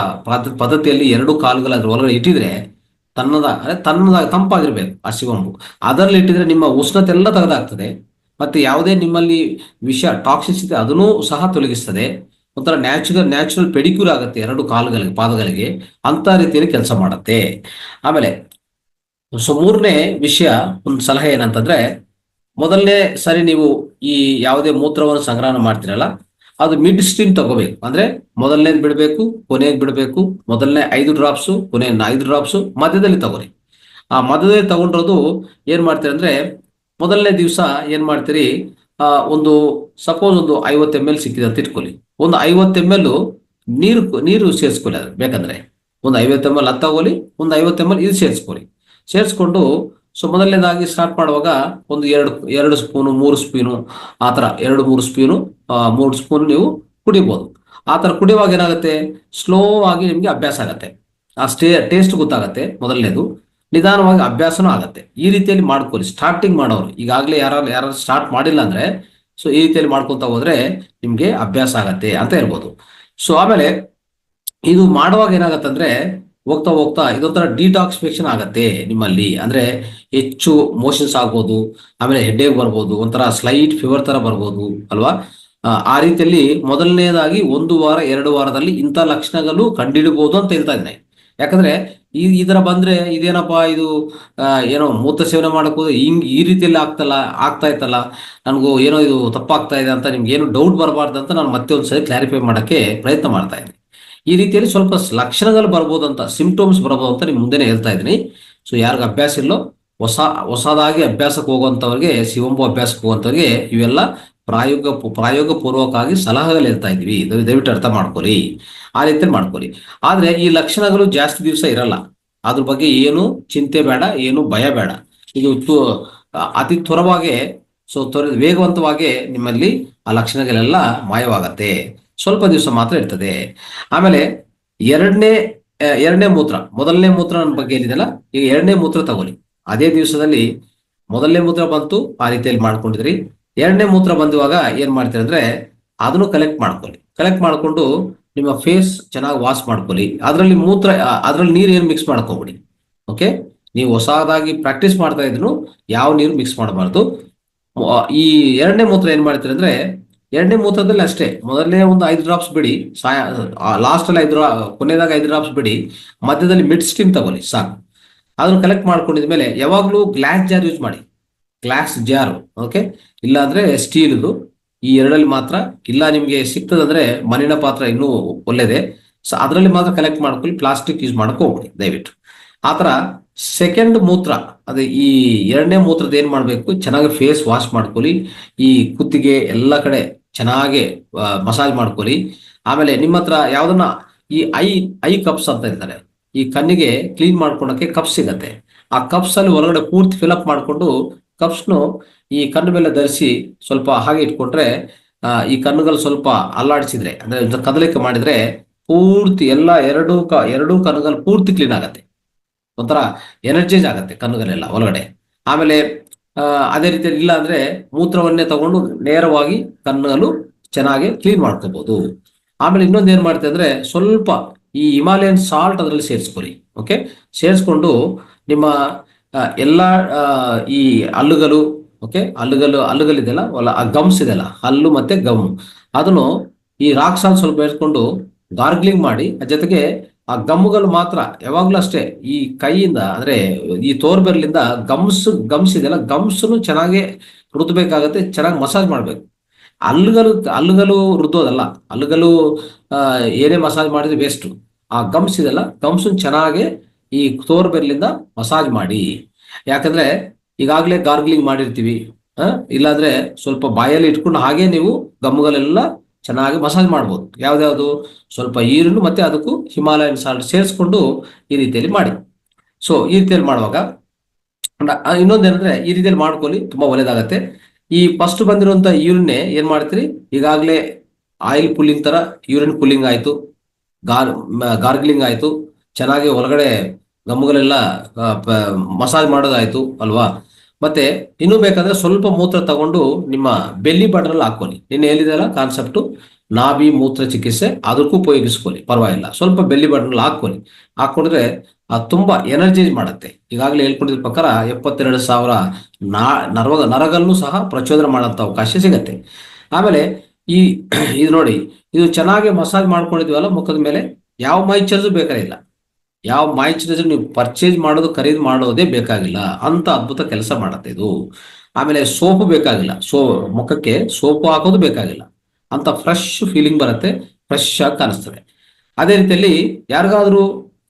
ಪದ್ಧತಿಯಲ್ಲಿ 2 ಕಾಲುಗಳು ಅದ್ರ ಒಳಗಡೆ ಇಟ್ಟಿದ್ರೆ ತನ್ನದಾಗ ತಂಪಾಗಿರ್ಬೇಕು ಆ ಶಿವಂಬು. ಅದರಲ್ಲಿ ಇಟ್ಟಿದ್ರೆ ನಿಮ್ಮ ಉಷ್ಣತೆ ಎಲ್ಲ ತೆಗೆದಾಗ್ತದೆ, ಮತ್ತೆ ಯಾವುದೇ ನಿಮ್ಮಲ್ಲಿ ವಿಷ ಟಾಕ್ಸಿಸಿಟಿ ಅದನ್ನೂ ಸಹ ತೊಲಗಿಸ್ತದೆ. ಒಂಥರ ನ್ಯಾಚುರಲ್ ಪೆಡಿಕ್ಯೂರ್ ಆಗುತ್ತೆ 2 ಕಾಲುಗಳಿಗೆ, ಪಾದಗಳಿಗೆ, ಅಂತ ರೀತಿಯಲ್ಲಿ ಕೆಲಸ ಮಾಡುತ್ತೆ. ಆಮೇಲೆ ಸೊ 3ನೇ ವಿಷಯ, ಒಂದು ಸಲಹೆ ಏನಂತಂದ್ರೆ, ಮೊದಲನೇ ಸರಿ ನೀವು ಈ ಯಾವುದೇ ಮೂತ್ರವನ್ನು ಸಂಗ್ರಹಣ ಮಾಡ್ತೀರಲ್ಲ, ಅದು ಮಿಡ್ ಸ್ಟ್ರೀಮ್ ತಗೋಬೇಕು. ಅಂದ್ರೆ ಮೊದಲನೇದು ಬಿಡಬೇಕು, ಕೊನೆಗೆ ಬಿಡಬೇಕು. ಮೊದಲನೇ 5 ಡ್ರಾಪ್ಸು, ಕೊನೆ 5 ಡ್ರಾಪ್ಸು ಮಧ್ಯದಲ್ಲಿ ತಗೋರಿ. ಆ ಮಧ್ಯದಲ್ಲಿ ತಗೊಂಡ್ರದು ಏನ್ ಮಾಡ್ತೀರಿ ಅಂದ್ರೆ, ಮೊದಲನೇ ದಿವಸ ಏನ್ ಮಾಡ್ತೀರಿ, ಒಂದು ಸಪೋಸ್ ಒಂದು 50 ml ಸಿಕ್ಕಿದೆ ಅಂತ ಇಟ್ಕೊಳ್ಳಿ. ಒಂದು 50 ml ನೀರು ಸೇರಿಸ್ಕೊಳ್ಳಿ. ಅದು ಬೇಕಂದ್ರೆ ಒಂದು 50 ml ಅದು ತಗೊಳ್ಳಿ, ಒಂದು 50 ml ಇದು ಸೇರಿಸ್ಕೊಂಡು, ಸೊ ಮೊದಲನೇದಾಗಿ ಸ್ಟಾರ್ಟ್ ಮಾಡುವಾಗ ಒಂದು 2 ಸ್ಪೂನು 3 ಸ್ಪೂನು ಆ ಥರ 2-3 ಸ್ಪೂನು 3 ಸ್ಪೂನ್ ನೀವು ಕುಡಿಬೋದು. ಆ ಥರ ಕುಡಿಯುವಾಗ ಏನಾಗುತ್ತೆ, ಸ್ಲೋ ಆಗಿ ನಿಮ್ಗೆ ಅಭ್ಯಾಸ ಆಗತ್ತೆ, ಆ ಟೇಸ್ಟ್ ಗೊತ್ತಾಗತ್ತೆ. ಮೊದಲನೇದು ನಿಧಾನವಾಗಿ ಅಭ್ಯಾಸನೂ ಆಗತ್ತೆ. ಈ ರೀತಿಯಲ್ಲಿ ಮಾಡ್ಕೊಳ್ಳಿ. ಸ್ಟಾರ್ಟಿಂಗ್ ಮಾಡೋರು, ಈಗಾಗಲೇ ಯಾರು ಸ್ಟಾರ್ಟ್ ಮಾಡಿಲ್ಲ ಅಂದ್ರೆ, ಸೊ ಈ ರೀತಿಯಲ್ಲಿ ಮಾಡ್ಕೊತಾ ಹೋದ್ರೆ ನಿಮ್ಗೆ ಅಭ್ಯಾಸ ಆಗತ್ತೆ ಅಂತ ಹೇಳ್ಬೋದು. ಸೊ ಆಮೇಲೆ ಇದು ಮಾಡುವಾಗ ಏನಾಗತ್ತಂದ್ರೆ, ಹೋಗ್ತಾ ಹೋಗ್ತಾ ಇದೊಂಥರ ಡಿಟಾಕ್ಸಿಫಿಕೇಶನ್ ಆಗತ್ತೆ ನಿಮ್ಮಲ್ಲಿ. ಅಂದ್ರೆ ಹೆಚ್ಚು ಮೋಷನ್ಸ್ ಆಗ್ಬೋದು, ಆಮೇಲೆ ಹೆಡ್ಡೇಕ್ ಬರ್ಬೋದು, ಒಂಥರ ಸ್ಲೈಟ್ ಫೀವರ್ ತರ ಬರ್ಬೋದು ಅಲ್ವಾ. ಆ ರೀತಿಯಲ್ಲಿ ಮೊದಲನೇದಾಗಿ 1 ವಾರ 2 ವಾರದಲ್ಲಿ ಇಂಥ ಲಕ್ಷಣಗಳು ಕಂಡುಹಿಡಬಹುದು ಅಂತ ಹೇಳ್ತಾ ಇದ್ದೇನೆ. ಯಾಕಂದ್ರೆ ಈ ತರ ಬಂದ್ರೆ ಇದೇನಪ್ಪಾ ಇದು, ಏನೋ ಮೂತ್ರ ಸೇವನೆ ಮಾಡಕ್ ಹೋದ್ರೆ ಈ ರೀತಿಯಲ್ಲಿ ಆಗ್ತಾ ಇತ್ತಲ್ಲ, ನನಗೂ ಏನೋ ಇದು ತಪ್ಪಾಗ್ತಾ ಇದೆ ಅಂತ ನಿಮ್ಗೆ ಏನು ಡೌಟ್ ಬರಬಾರ್ದು ಅಂತ ನಾನು ಮತ್ತೆ ಒಂದ್ಸರಿ ಕ್ಲಾರಿಫೈ ಮಾಡಕ್ಕೆ ಪ್ರಯತ್ನ ಮಾಡ್ತಾ ಇದ್ದೀನಿ. ಈ ರೀತಿಯಲ್ಲಿ ಸ್ವಲ್ಪ ಲಕ್ಷಣಗಳು ಬರ್ಬೋದು ಅಂತ, ಸಿಂಪ್ಟಮ್ಸ್ ಬರ್ಬೋದು ಅಂತ ನಿಮ್ ಮುಂದೆನೆ ಹೇಳ್ತಾ ಇದ್ದೀನಿ. ಸೊ ಯಾರಿಗ ಅಭ್ಯಾಸ ಇಲ್ಲೋ, ಹೊಸದಾಗಿ ಅಭ್ಯಾಸಕ್ಕೆ ಹೋಗುವಂತವ್ರಿಗೆ, ಶಿವಂಬು ಅಭ್ಯಾಸಕ್ಕೆ ಹೋಗುವಂತವ್ರಿಗೆ ಇವೆಲ್ಲ ಪ್ರಾಯೋಗ ಪೂರ್ವಕವಾಗಿ ಸಲಹೆಗಳು ಹೇಳ್ತಾ ಇದ್ವಿ. ದಯವಿಟ್ಟು ಅರ್ಥ ಮಾಡ್ಕೊರಿ, ಆ ರೀತಿಯಲ್ಲಿ ಮಾಡ್ಕೊರಿ. ಆದ್ರೆ ಈ ಲಕ್ಷಣಗಳು ಜಾಸ್ತಿ ದಿವಸ ಇರಲ್ಲ, ಅದ್ರ ಬಗ್ಗೆ ಏನು ಚಿಂತೆ ಬೇಡ, ಏನು ಭಯ ಬೇಡ. ಇದು ಅತಿ ವೇಗವಂತವಾಗಿ ನಿಮ್ಮಲ್ಲಿ ಆ ಲಕ್ಷಣಗಳೆಲ್ಲ ಮಾಯವಾಗತ್ತೆ. ಸ್ವಲ್ಪ ದಿವಸ ಮಾತ್ರ ಇರ್ತದೆ. ಆಮೇಲೆ ಎರಡನೇ ಮೂತ್ರ, ಮೊದಲನೇ ಮೂತ್ರ ನನ್ನ ಬಗ್ಗೆ ಏನಿದೆಲ್ಲ, ಈಗ 2ನೇ ಮೂತ್ರ ತಗೊಳ್ಳಿ. ಅದೇ ದಿವಸದಲ್ಲಿ ಮೊದಲನೇ ಮೂತ್ರ ಬಂತು, ಆ ರೀತಿಯಲ್ಲಿ ಮಾಡ್ಕೊಂಡಿದ್ರಿ. 2ನೇ ಮೂತ್ರ ಬಂದುವಾಗ ಏನ್ ಮಾಡ್ತೀರಿ ಅಂದ್ರೆ, ಅದನ್ನು ಕಲೆಕ್ಟ್ ಮಾಡ್ಕೊಂಡು ನಿಮ್ಮ ಫೇಸ್ ಚೆನ್ನಾಗಿ ವಾಶ್ ಮಾಡ್ಕೊಳ್ಳಿ. ಅದ್ರಲ್ಲಿ ನೀರು ಏನು ಮಿಕ್ಸ್ ಮಾಡ್ಕೋಬಿಡಿ. ಓಕೆ, ನೀವು ಹೊಸದಾಗಿ ಪ್ರಾಕ್ಟೀಸ್ ಮಾಡ್ತಾ ಇದ್ರು ಯಾವ ನೀರು ಮಿಕ್ಸ್ ಮಾಡಬಾರ್ದು. ಈ 2ನೇ ಮೂತ್ರ ಏನ್ ಮಾಡ್ತೀರಿ ಅಂದ್ರೆ, ಎರಡನೇ ಮೂತ್ರದಲ್ಲಿ ಅಷ್ಟೇ ಮೊದಲನೇ ಒಂದು 5 ಡ್ರಾಪ್ಸ್ ಬಿಡಿ, ಲಾಸ್ಟ್ ಅಲ್ಲಿ ಕೊನೆಯದಾಗ 5 ಡ್ರಾಪ್ಸ್ ಬಿಡಿ, ಮಧ್ಯದಲ್ಲಿ ಮಿಡ್ ಸ್ಟ್ರೀಮ್ ತಗೊಳ್ಳಿ ಸಾಕು. ಅದನ್ನು ಕಲೆಕ್ಟ್ ಮಾಡ್ಕೊಂಡಿದ್ಮೇಲೆ ಯಾವಾಗಲೂ ಗ್ಲಾಸ್ ಜಾರ್ ಯೂಸ್ ಮಾಡಿ, ಗ್ಲಾಸ್ ಜಾರ್, ಓಕೆ. ಇಲ್ಲಾಂದ್ರೆ ಸ್ಟೀಲ್ದು, ಈ ಎರಡಲ್ಲಿ ಮಾತ್ರ. ಇಲ್ಲ ನಿಮಗೆ ಸಿಗ್ತದಂದ್ರೆ ಮಣ್ಣಿನ ಪಾತ್ರ ಇನ್ನೂ ಒಳ್ಳೇದೇ, ಸೊ ಅದರಲ್ಲಿ ಮಾತ್ರ ಕಲೆಕ್ಟ್ ಮಾಡ್ಕೊಳ್ಳಿ, ಪ್ಲಾಸ್ಟಿಕ್ ಯೂಸ್ ಮಾಡಕ್ ಹೋಗ್ಬಿಡಿ ದಯವಿಟ್ಟು. ಆತರ ಸೆಕೆಂಡ್ ಮೂತ್ರ, ಅದೇ ಈ ಎರಡನೇ ಮೂತ್ರದ ಏನ್ ಮಾಡ್ಬೇಕು, ಚೆನ್ನಾಗಿ ಫೇಸ್ ವಾಶ್ ಮಾಡ್ಕೊಳ್ಳಿ, ಈ ಕುತ್ತಿಗೆ ಎಲ್ಲ ಕಡೆ ಚೆನ್ನಾಗಿ ಮಸಾಜ್ ಮಾಡ್ಕೊಳ್ಳಿ. ಆಮೇಲೆ ನಿಮ್ಮ ಹತ್ರ ಯಾವ್ದನ್ನ ಈ ಐ ಕಪ್ಸ್ ಅಂತ ಇರ್ತಾರೆ, ಈ ಕಣ್ಣಿಗೆ ಕ್ಲೀನ್ ಮಾಡ್ಕೊಳಕ್ಕೆ ಕಪ್ಸ್ ಸಿಗತ್ತೆ. ಆ ಕಪ್ಸ್ ಅಲ್ಲಿ ಹೊರಗಡೆ ಪೂರ್ತಿ ಫಿಲ್ಅಪ್ ಮಾಡ್ಕೊಂಡು ಕಪ್ಸ್ನು ಈ ಕಣ್ಣು ಮೇಲೆ ಧರಿಸಿ ಸ್ವಲ್ಪ ಹಾಗೆ ಇಟ್ಕೊಂಡ್ರೆ, ಈ ಕಣ್ಣುಗಳು ಸ್ವಲ್ಪ ಅಲ್ಲಾಡಿಸಿದ್ರೆ ಅಂದ್ರೆ ಕದಲಿಕೆ ಮಾಡಿದ್ರೆ ಪೂರ್ತಿ ಎಲ್ಲ ಎರಡೂ ಕಣ್ಣುಗಳು ಪೂರ್ತಿ ಕ್ಲೀನ್ ಆಗತ್ತೆ, ಒಂಥರ ಎನರ್ಜೈಸ್ ಆಗತ್ತೆ ಕಣ್ಣುಗಳೆಲ್ಲ ಒಳಗಡೆ. ಆಮೇಲೆ ಅದೇ ರೀತಿ ಇಲ್ಲ ಅಂದ್ರೆ ಮೂತ್ರವನ್ನೇ ತಗೊಂಡು ನೇರವಾಗಿ ಕಣ್ಣುಗಳು ಚೆನ್ನಾಗಿ ಕ್ಲೀನ್ ಮಾಡ್ಕೋಬಹುದು. ಆಮೇಲೆ ಇನ್ನೊಂದು ಏನ್ ಮಾಡ್ತೆ ಅಂದ್ರೆ ಸ್ವಲ್ಪ ಈ ಹಿಮಾಲಯನ್ ಸಾಲ್ಟ್ ಅದರಲ್ಲಿ ಸೇರಿಸ್ಕೊಳ್ಳಿ, ಓಕೆ. ಸೇರಿಸ್ಕೊಂಡು ನಿಮ್ಮ ಎಲ್ಲ ಈ ಹಲ್ಲುಗಳು, ಓಕೆ, ಹಲ್ಲುಗಳಿದೆಯಲ್ಲ, ಆ ಗಮ್ಸ್ ಇದೆಯಲ್ಲ, ಹಲ್ಲು ಮತ್ತೆ ಗಮ್, ಅದನ್ನು ಈ ರಾಕ್ ಸಾಲ್ಟ್ ಸ್ವಲ್ಪ ಬೇಯಿಸ್ಕೊಂಡು ಗಾರ್ಗ್ಲಿಂಗ್ ಮಾಡಿ, ಜೊತೆಗೆ ಆ ಗಮ್ಮುಗಳು ಮಾತ್ರ ಯಾವಾಗ್ಲೂ ಅಷ್ಟೇ ಈ ಕೈಯಿಂದ ಅಂದ್ರೆ ಈ ತೋರ್ಬೆರಳಿಂದ ಗಮ್ಸ್ ಇದೆಯಲ್ಲ, ಗಮ್ಸ್ನು ಚೆನ್ನಾಗಿ ರುದ್ದಬೇಕಾಗತ್ತೆ, ಚೆನ್ನಾಗಿ ಮಸಾಜ್ ಮಾಡ್ಬೇಕು. ಹಲ್ಲುಗಳು ರುದ್ದೋದಲ್ಲ, ಹಲ್ಲುಗಳು ಏನೇ ಮಸಾಜ್ ಮಾಡಿದ್ರೆ ವೇಸ್ಟ್. ಆ ಗಮ್ಸ್ ಇದೆಲ್ಲ, ಗಮ್ಸ್ ಚೆನ್ನಾಗಿ ಈ ತೋರ್ಬೆರಳಿಂದ ಮಸಾಜ್ ಮಾಡಿ. ಯಾಕಂದ್ರೆ ಈಗಾಗಲೇ ಗಾರ್ಗ್ಲಿಂಗ್ ಮಾಡಿರ್ತೀವಿ, ಇಲ್ಲಾಂದ್ರೆ ಸ್ವಲ್ಪ ಬಾಯಲ್ಲಿ ಇಟ್ಕೊಂಡು ಹಾಗೆ ನೀವು ಗಮ್ಮುಗಳೆಲ್ಲ ಚೆನ್ನಾಗಿ ಮಸಾಜ್ ಮಾಡ್ಬೋದು. ಯಾವ್ದ್ಯಾವ್ದು, ಸ್ವಲ್ಪ ಈರುಳ್ಳಿ ಮತ್ತೆ ಅದಕ್ಕೂ ಹಿಮಾಲಯನ್ ಸಾಲ್ಟ್ ಸೇರಿಸ್ಕೊಂಡು ಈ ರೀತಿಯಲ್ಲಿ ಮಾಡಿ. ಸೊ ಈ ರೀತಿಯಲ್ಲಿ ಮಾಡುವಾಗ ಇನ್ನೊಂದೇನಂದ್ರೆ ಈ ರೀತಿಯಲ್ಲಿ ಮಾಡ್ಕೊಳ್ಳಿ, ತುಂಬಾ ಒಳ್ಳೇದಾಗತ್ತೆ. ಈ ಫಸ್ಟ್ ಬಂದಿರುವಂತ ಯೂರಿನ್ನೇ ಏನ್ ಮಾಡ್ತೀರಿ, ಈಗಾಗಲೇ ಆಯಿಲ್ ಪುಲ್ಲಿಂಗ್ ತರ ಯೂರಿನ್ ಪುಲ್ಲಿಂಗ್ ಆಯ್ತು, ಗಾರ್ಗ್ಲಿಂಗ್ ಆಯ್ತು, ಚೆನ್ನಾಗಿ ಒಳಗಡೆ ಗಮ್ಮುಗಳೆಲ್ಲ ಮಸಾಜ್ ಮಾಡೋದಾಯ್ತು ಅಲ್ವಾ. ಮತ್ತೆ ಇನ್ನೂ ಬೇಕಾದ್ರೆ ಸ್ವಲ್ಪ ಮೂತ್ರ ತಗೊಂಡು ನಿಮ್ಮ ಬೆಲ್ಲಿ ಬಟನ್ ಹಾಕೊಳ್ಳಿ. ನಿನ್ನೆ ಹೇಳಿದೆಲ್ಲ ಕಾನ್ಸೆಪ್ಟು, ನಾಭಿ ಮೂತ್ರ ಚಿಕಿತ್ಸೆ, ಅದಕ್ಕೂ ಉಪಯೋಗಿಸ್ಕೊಳ್ಳಿ, ಪರವಾಗಿಲ್ಲ. ಸ್ವಲ್ಪ ಬೆಲ್ಲಿ ಬಟನ್ ಹಾಕೊಳ್ಳಿ, ಹಾಕೊಂಡ್ರೆ ಅದು ತುಂಬಾ ಎನರ್ಜೈಸ್ ಮಾಡುತ್ತೆ. ಈಗಾಗಲೇ ಹೇಳ್ಕೊಂಡಿದ್ದ ಪ್ರಕಾರ 72,000 ನರಗಳನ್ನು ಸಹ ಪ್ರಚೋದನೆ ಮಾಡೋಂಥ ಅವಕಾಶ ಸಿಗತ್ತೆ. ಆಮೇಲೆ ಈ ಇದು ನೋಡಿ, ಇದು ಚೆನ್ನಾಗಿ ಮಸಾಜ್ ಮಾಡ್ಕೊಂಡಿದ್ವಲ್ಲ ಮುಖದ ಮೇಲೆ, ಯಾವ ಮಾಯಿಶ್ಚರೈಸರ್ ಬೇಕಾಗಿಲ್ಲ, ಯಾವ ಮಾಯಿಶ್ಚರೈಸರ್ ನೀವು ಪರ್ಚೇಸ್ ಮಾಡೋದು ಖರೀದಿ ಮಾಡೋದೇ ಬೇಕಾಗಿಲ್ಲ, ಅಂತ ಅದ್ಭುತ ಕೆಲಸ ಮಾಡುತ್ತೆ ಇದು. ಆಮೇಲೆ ಸೋಪು ಬೇಕಾಗಿಲ್ಲ, ಮುಖಕ್ಕೆ ಸೋಪು ಹಾಕೋದು ಬೇಕಾಗಿಲ್ಲ, ಅಂತ ಫ್ರೆಶ್ ಫೀಲಿಂಗ್ ಬರುತ್ತೆ, ಫ್ರೆಶ್ ಆಗಿ ಕಾಣಿಸ್ತದೆ. ಅದೇ ರೀತಿಯಲ್ಲಿ ಯಾರಿಗಾದ್ರೂ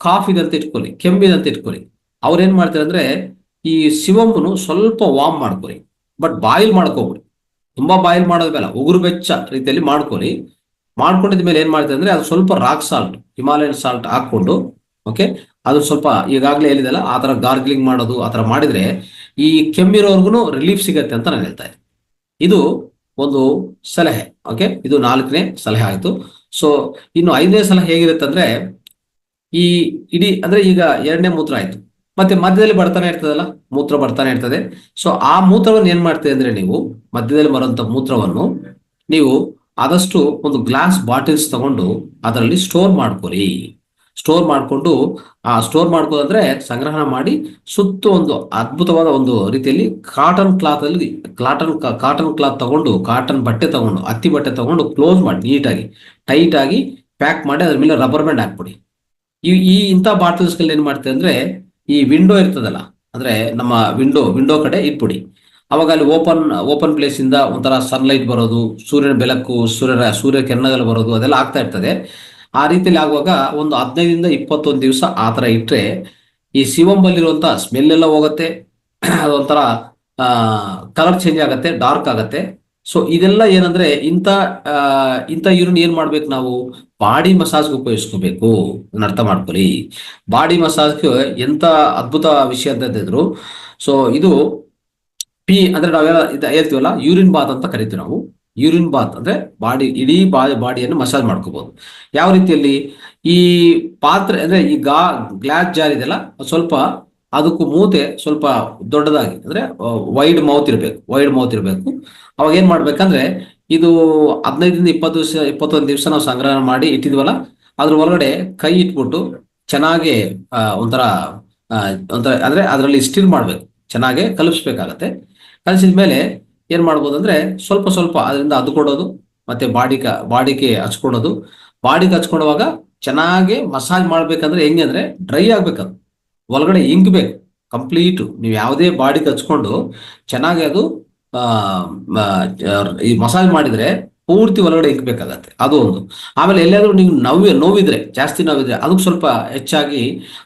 ಕಾಫ್ ಇದೆ ಅಂತ ಇಟ್ಕೊಳ್ಳಿ, ಕೆಮ್ಮಿದೆ ಅಂತ ಇಟ್ಕೊಳ್ಳಿ, ಅವ್ರು ಏನ್ ಮಾಡ್ತಾರೆ ಅಂದ್ರೆ ಈ ಶಿವಂಬನು ಸ್ವಲ್ಪ ವಾರ್ಮ್ ಮಾಡ್ಕೊಳ್ಳಿ, ಬಟ್ ಬಾಯಿಲ್ ಮಾಡ್ಕೋಬಿಡಿ, ತುಂಬಾ ಬಾಯಿಲ್ ಮಾಡೋದು ಬೇಡ, ಉಗುರು ಬೆಚ್ಚ ರೀತಿಯಲ್ಲಿ ಮಾಡ್ಕೊಳ್ಳಿ. ಮಾಡ್ಕೊಂಡಿದ ಮೇಲೆ ಏನ್ ಮಾಡ್ತಾರೆ ಅಂದ್ರೆ ಅದು ಸ್ವಲ್ಪ ರಾಕ್ ಸಾಲ್ಟ್, ಹಿಮಾಲಯನ್ ಸಾಲ್ಟ್ ಹಾಕೊಂಡು, ಓಕೆ, ಅದು ಸ್ವಲ್ಪ ಈಗಾಗಲೇ ಹೇಳಿದೆಲ್ಲ ಆ ತರ ಗಾರ್ಗ್ಲಿಂಗ್ ಮಾಡೋದು, ಆ ತರ ಮಾಡಿದ್ರೆ ಈ ಕೆಮ್ಮಿರೋರ್ಗು ರಿಲೀಫ್ ಸಿಗತ್ತೆ ಅಂತ ನಾನು ಹೇಳ್ತಾ ಇದ್ದೀನಿ. ಇದು ಒಂದು ಸಲಹೆ, ಓಕೆ. ಇದು 4ನೇ ಸಲಹೆ ಆಯ್ತು. ಸೊ ಇನ್ನು 5ನೇ ಸಲಹೆ ಹೇಗಿರುತ್ತೆ ಅಂದ್ರೆ, ಈ ಇಡೀ ಅಂದ್ರೆ ಈಗ 2ನೇ ಮೂತ್ರ ಆಯ್ತು, ಮತ್ತೆ ಮಧ್ಯದಲ್ಲಿ ಬರ್ತಾನೆ ಇರ್ತದಲ್ಲ, ಮೂತ್ರ ಬರ್ತಾನೆ ಇರ್ತದೆ. ಸೊ ಆ ಮೂತ್ರವನ್ನು ಏನ್ ಮಾಡ್ತೀವಿ ಅಂದ್ರೆ, ನೀವು ಮಧ್ಯದಲ್ಲಿ ಬರುವಂತ ಮೂತ್ರವನ್ನು ನೀವು ಆದಷ್ಟು ಒಂದು ಗ್ಲಾಸ್ ಬಾಟಲ್ಸ್ ತಗೊಂಡು ಅದರಲ್ಲಿ ಸ್ಟೋರ್ ಮಾಡ್ಕೊರಿ. ಸ್ಟೋರ್ ಮಾಡ್ಕೊಂಡು ಸ್ಟೋರ್ ಮಾಡ್ಕೋದಂದ್ರೆ ಸಂಗ್ರಹಣ ಮಾಡಿ, ಸುತ್ತ ಒಂದು ಅದ್ಭುತವಾದ ಒಂದು ರೀತಿಯಲ್ಲಿ ಕಾಟನ್ ಕ್ಲಾತ್ ತಗೊಂಡು, ಕಾಟನ್ ಬಟ್ಟೆ ತಗೊಂಡು, ಹತ್ತಿ ಬಟ್ಟೆ ತಗೊಂಡು ಕ್ಲೋಸ್ ಮಾಡಿ ನೀಟಾಗಿ ಟೈಟ್ ಆಗಿ ಪ್ಯಾಕ್ ಮಾಡಿ ಅದ್ರ ಮೇಲೆ ರಬ್ಬರ್ ಬ್ಯಾಂಡ್ ಹಾಕ್ಬಿಡಿ. ಇಂಥ ಬಾಟಲ್ಸ್ಗಳು ಏನ್ ಮಾಡ್ತೀವಿ ಅಂದ್ರೆ, ಈ ವಿಂಡೋ ಇರ್ತದಲ್ಲ, ಅಂದ್ರೆ ನಮ್ಮ ವಿಂಡೋ ಕಡೆ ಇಟ್ಬಿಡಿ. ಅವಾಗ ಅಲ್ಲಿ ಓಪನ್ ಪ್ಲೇಸ್ ಇಂದ ಒಂಥರ ಸನ್ಲೈಟ್ ಬರೋದು, ಸೂರ್ಯನ ಬೆಳಕು, ಸೂರ್ಯ ಕಿರಣಗಳು ಬರೋದು, ಅದೆಲ್ಲ ಆಗ್ತಾ ಇರ್ತದೆ. ಆ ರೀತಿಯಲ್ಲಿ ಆಗುವಾಗ ಒಂದು 15ರಿಂದ 21 ದಿವಸ ಆ ತರ ಇಟ್ರೆ ಈ ಶಿವಂಬಲ್ಲಿರುವಂತ ಸ್ಮೆಲ್ ಎಲ್ಲ ಹೋಗುತ್ತೆ, ಅದೊಂಥರ ಕಲರ್ ಚೇಂಜ್ ಆಗತ್ತೆ, ಡಾರ್ಕ್ ಆಗತ್ತೆ. ಸೊ ಇದೆಲ್ಲ ಏನಂದ್ರೆ ಇಂಥ ಯೂರಿನ್ ಏನ್ ಮಾಡ್ಬೇಕು, ನಾವು ಬಾಡಿ ಮಸಾಜ್ಗೆ ಉಪಯೋಗಿಸ್ಕೋಬೇಕು, ಅರ್ಥ ಮಾಡ್ಕೊಳ್ಳಿ. ಬಾಡಿ ಮಸಾಜ್ಗೆ ಎಂತ ಅದ್ಭುತ ವಿಷಯ ಅಂತ ಇದ್ರು. ಸೊ ಇದು ಅಂದ್ರೆ ನಾವೆಲ್ಲ ಹೇಳ್ತೀವಲ್ಲ, ಯೂರಿನ್ ಬಾತ್ ಅಂತ ಕರಿತೀವಿ ನಾವು. ಯೂರಿನ್ ಬಾತ್ ಅಂದ್ರೆ ಇಡೀ ಬಾಡಿಯನ್ನು ಮಸಾಜ್ ಮಾಡ್ಕೋಬಹುದು. ಯಾವ ರೀತಿಯಲ್ಲಿ, ಈ ಪಾತ್ರೆ ಅಂದ್ರೆ ಈ ಗ್ಲಾಸ್ ಜಾರ್ ಇದೆಲ್ಲ, ಸ್ವಲ್ಪ ಅದಕ್ಕೂ ಮೂತೆ ಸ್ವಲ್ಪ ದೊಡ್ಡದಾಗಿ ಅಂದ್ರೆ ವೈಡ್ ಮೌತ್ ಇರಬೇಕು. ಅವಾಗ ಏನ್ ಮಾಡ್ಬೇಕಂದ್ರೆ, ಇದು 15ರಿಂದ 21 ದಿವಸ ನಾವು ಸಂಗ್ರಹ ಮಾಡಿ ಇಟ್ಟಿದ್ವಲ್ಲ, ಅದ್ರ ಒಳಗಡೆ ಕೈ ಇಟ್ಬಿಟ್ಟು ಚೆನ್ನಾಗಿ ಒಂಥರ ಅಂದ್ರೆ ಅದರಲ್ಲಿ ಸ್ಟಿರ್ ಮಾಡ್ಬೇಕು, ಚೆನ್ನಾಗಿ ಕಲಿಸ್ಬೇಕಾಗತ್ತೆ. ಕಲಿಸಿದ ಮೇಲೆ ಏನ್ ಮಾಡ್ಬೋದು ಅಂದ್ರೆ, ಸ್ವಲ್ಪ ಅದರಿಂದ ಅದು ಕೊಡೋದು, ಮತ್ತೆ ಬಾಡಿಗೆ ಹಚ್ಕೊಳೋದು. ಬಾಡಿಗೆ ಹಚ್ಕೊಳ್ಳುವಾಗ ಚೆನ್ನಾಗಿ ಮಸಾಜ್ ಮಾಡ್ಬೇಕಂದ್ರೆ ಹೆಂಗೆ ಅಂದ್ರೆ ಡ್ರೈ ಆಗ್ಬೇಕದು, ಒಳಗಡೆ ಇಂಗ್ಬೇಕು ಕಂಪ್ಲೀಟು. ನೀವು ಯಾವುದೇ ಬಾಡಿಗೆ ಹಚ್ಕೊಂಡು ಚೆನ್ನಾಗಿ ಅದು ಆ, ಈ ಮಸಾಜ್ ಮಾಡಿದ್ರೆ ಪೂರ್ತಿ ಒಳಗಡೆ ಇಕ್ಬೇಕಾಗತ್ತೆ, ಅದು ಒಂದು. ಆಮೇಲೆ ಎಲ್ಲಾದ್ರೂ ನೀವು ನೋವಿದ್ರೆ, ಜಾಸ್ತಿ ನೋವಿದ್ರೆ ಅದಕ್ಕೆ ಸ್ವಲ್ಪ ಹೆಚ್ಚಾಗಿ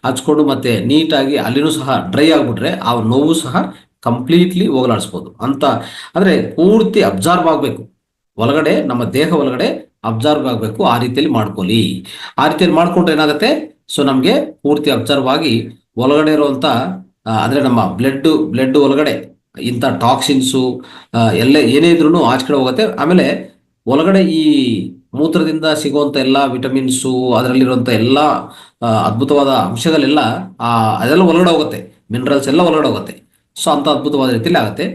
ಹಚ್ಕೊಂಡು ಮತ್ತೆ ನೀಟಾಗಿ ಅಲ್ಲಿನೂ ಸಹ ಡ್ರೈ ಆಗ್ಬಿಟ್ರೆ ಆ ನೋವು ಸಹ ಕಂಪ್ಲೀಟ್ಲಿ ಹೋಗಲಾಡಿಸ್ಬೋದು ಅಂತ. ಅಂದ್ರೆ ಪೂರ್ತಿ ಅಬ್ಸಾರ್ವ್ ಆಗಬೇಕು ಒಳಗಡೆ, ನಮ್ಮ ದೇಹ ಒಳಗಡೆ ಅಬ್ಸಾರ್ವ್ ಆಗಬೇಕು. ಆ ರೀತಿಯಲ್ಲಿ ಮಾಡ್ಕೊಳ್ಳಿ. ಆ ರೀತಿಯಲ್ಲಿ ಮಾಡ್ಕೊಂಡ್ರೆ ಏನಾಗುತ್ತೆ, ಸೊ ನಮಗೆ ಪೂರ್ತಿ ಅಬ್ಸರ್ವ್ ಆಗಿ ಒಳಗಡೆ ಇರುವಂತ ಅಂದ್ರೆ ನಮ್ಮ ಬ್ಲಡ್ ಒಳಗಡೆ ಇಂಥ ಟಾಕ್ಸಿನ್ಸು ಎಲ್ಲ ಏನೇ ಇದ್ರೂ ಆಚೆ ಕಡೆ ಹೋಗುತ್ತೆ. ಆಮೇಲೆ ಒಳಗಡೆ ಈ ಮೂತ್ರದಿಂದ ಸಿಗುವಂತ ಎಲ್ಲ ವಿಟಮಿನ್ಸು, ಅದರಲ್ಲಿರುವಂತ ಎಲ್ಲ ಅದ್ಭುತವಾದ ಅಂಶಗಳೆಲ್ಲ ಅದೆಲ್ಲ ಒಳಗಡೆ ಹೋಗುತ್ತೆ, ಮಿನರಲ್ಸ್ ಎಲ್ಲ ಒಳಗಡೆ ಹೋಗುತ್ತೆ. ಸೊ ಅಂತ ಅದ್ಭುತವಾದ ರೀತಿಯಲ್ಲಿ ಆಗುತ್ತೆ.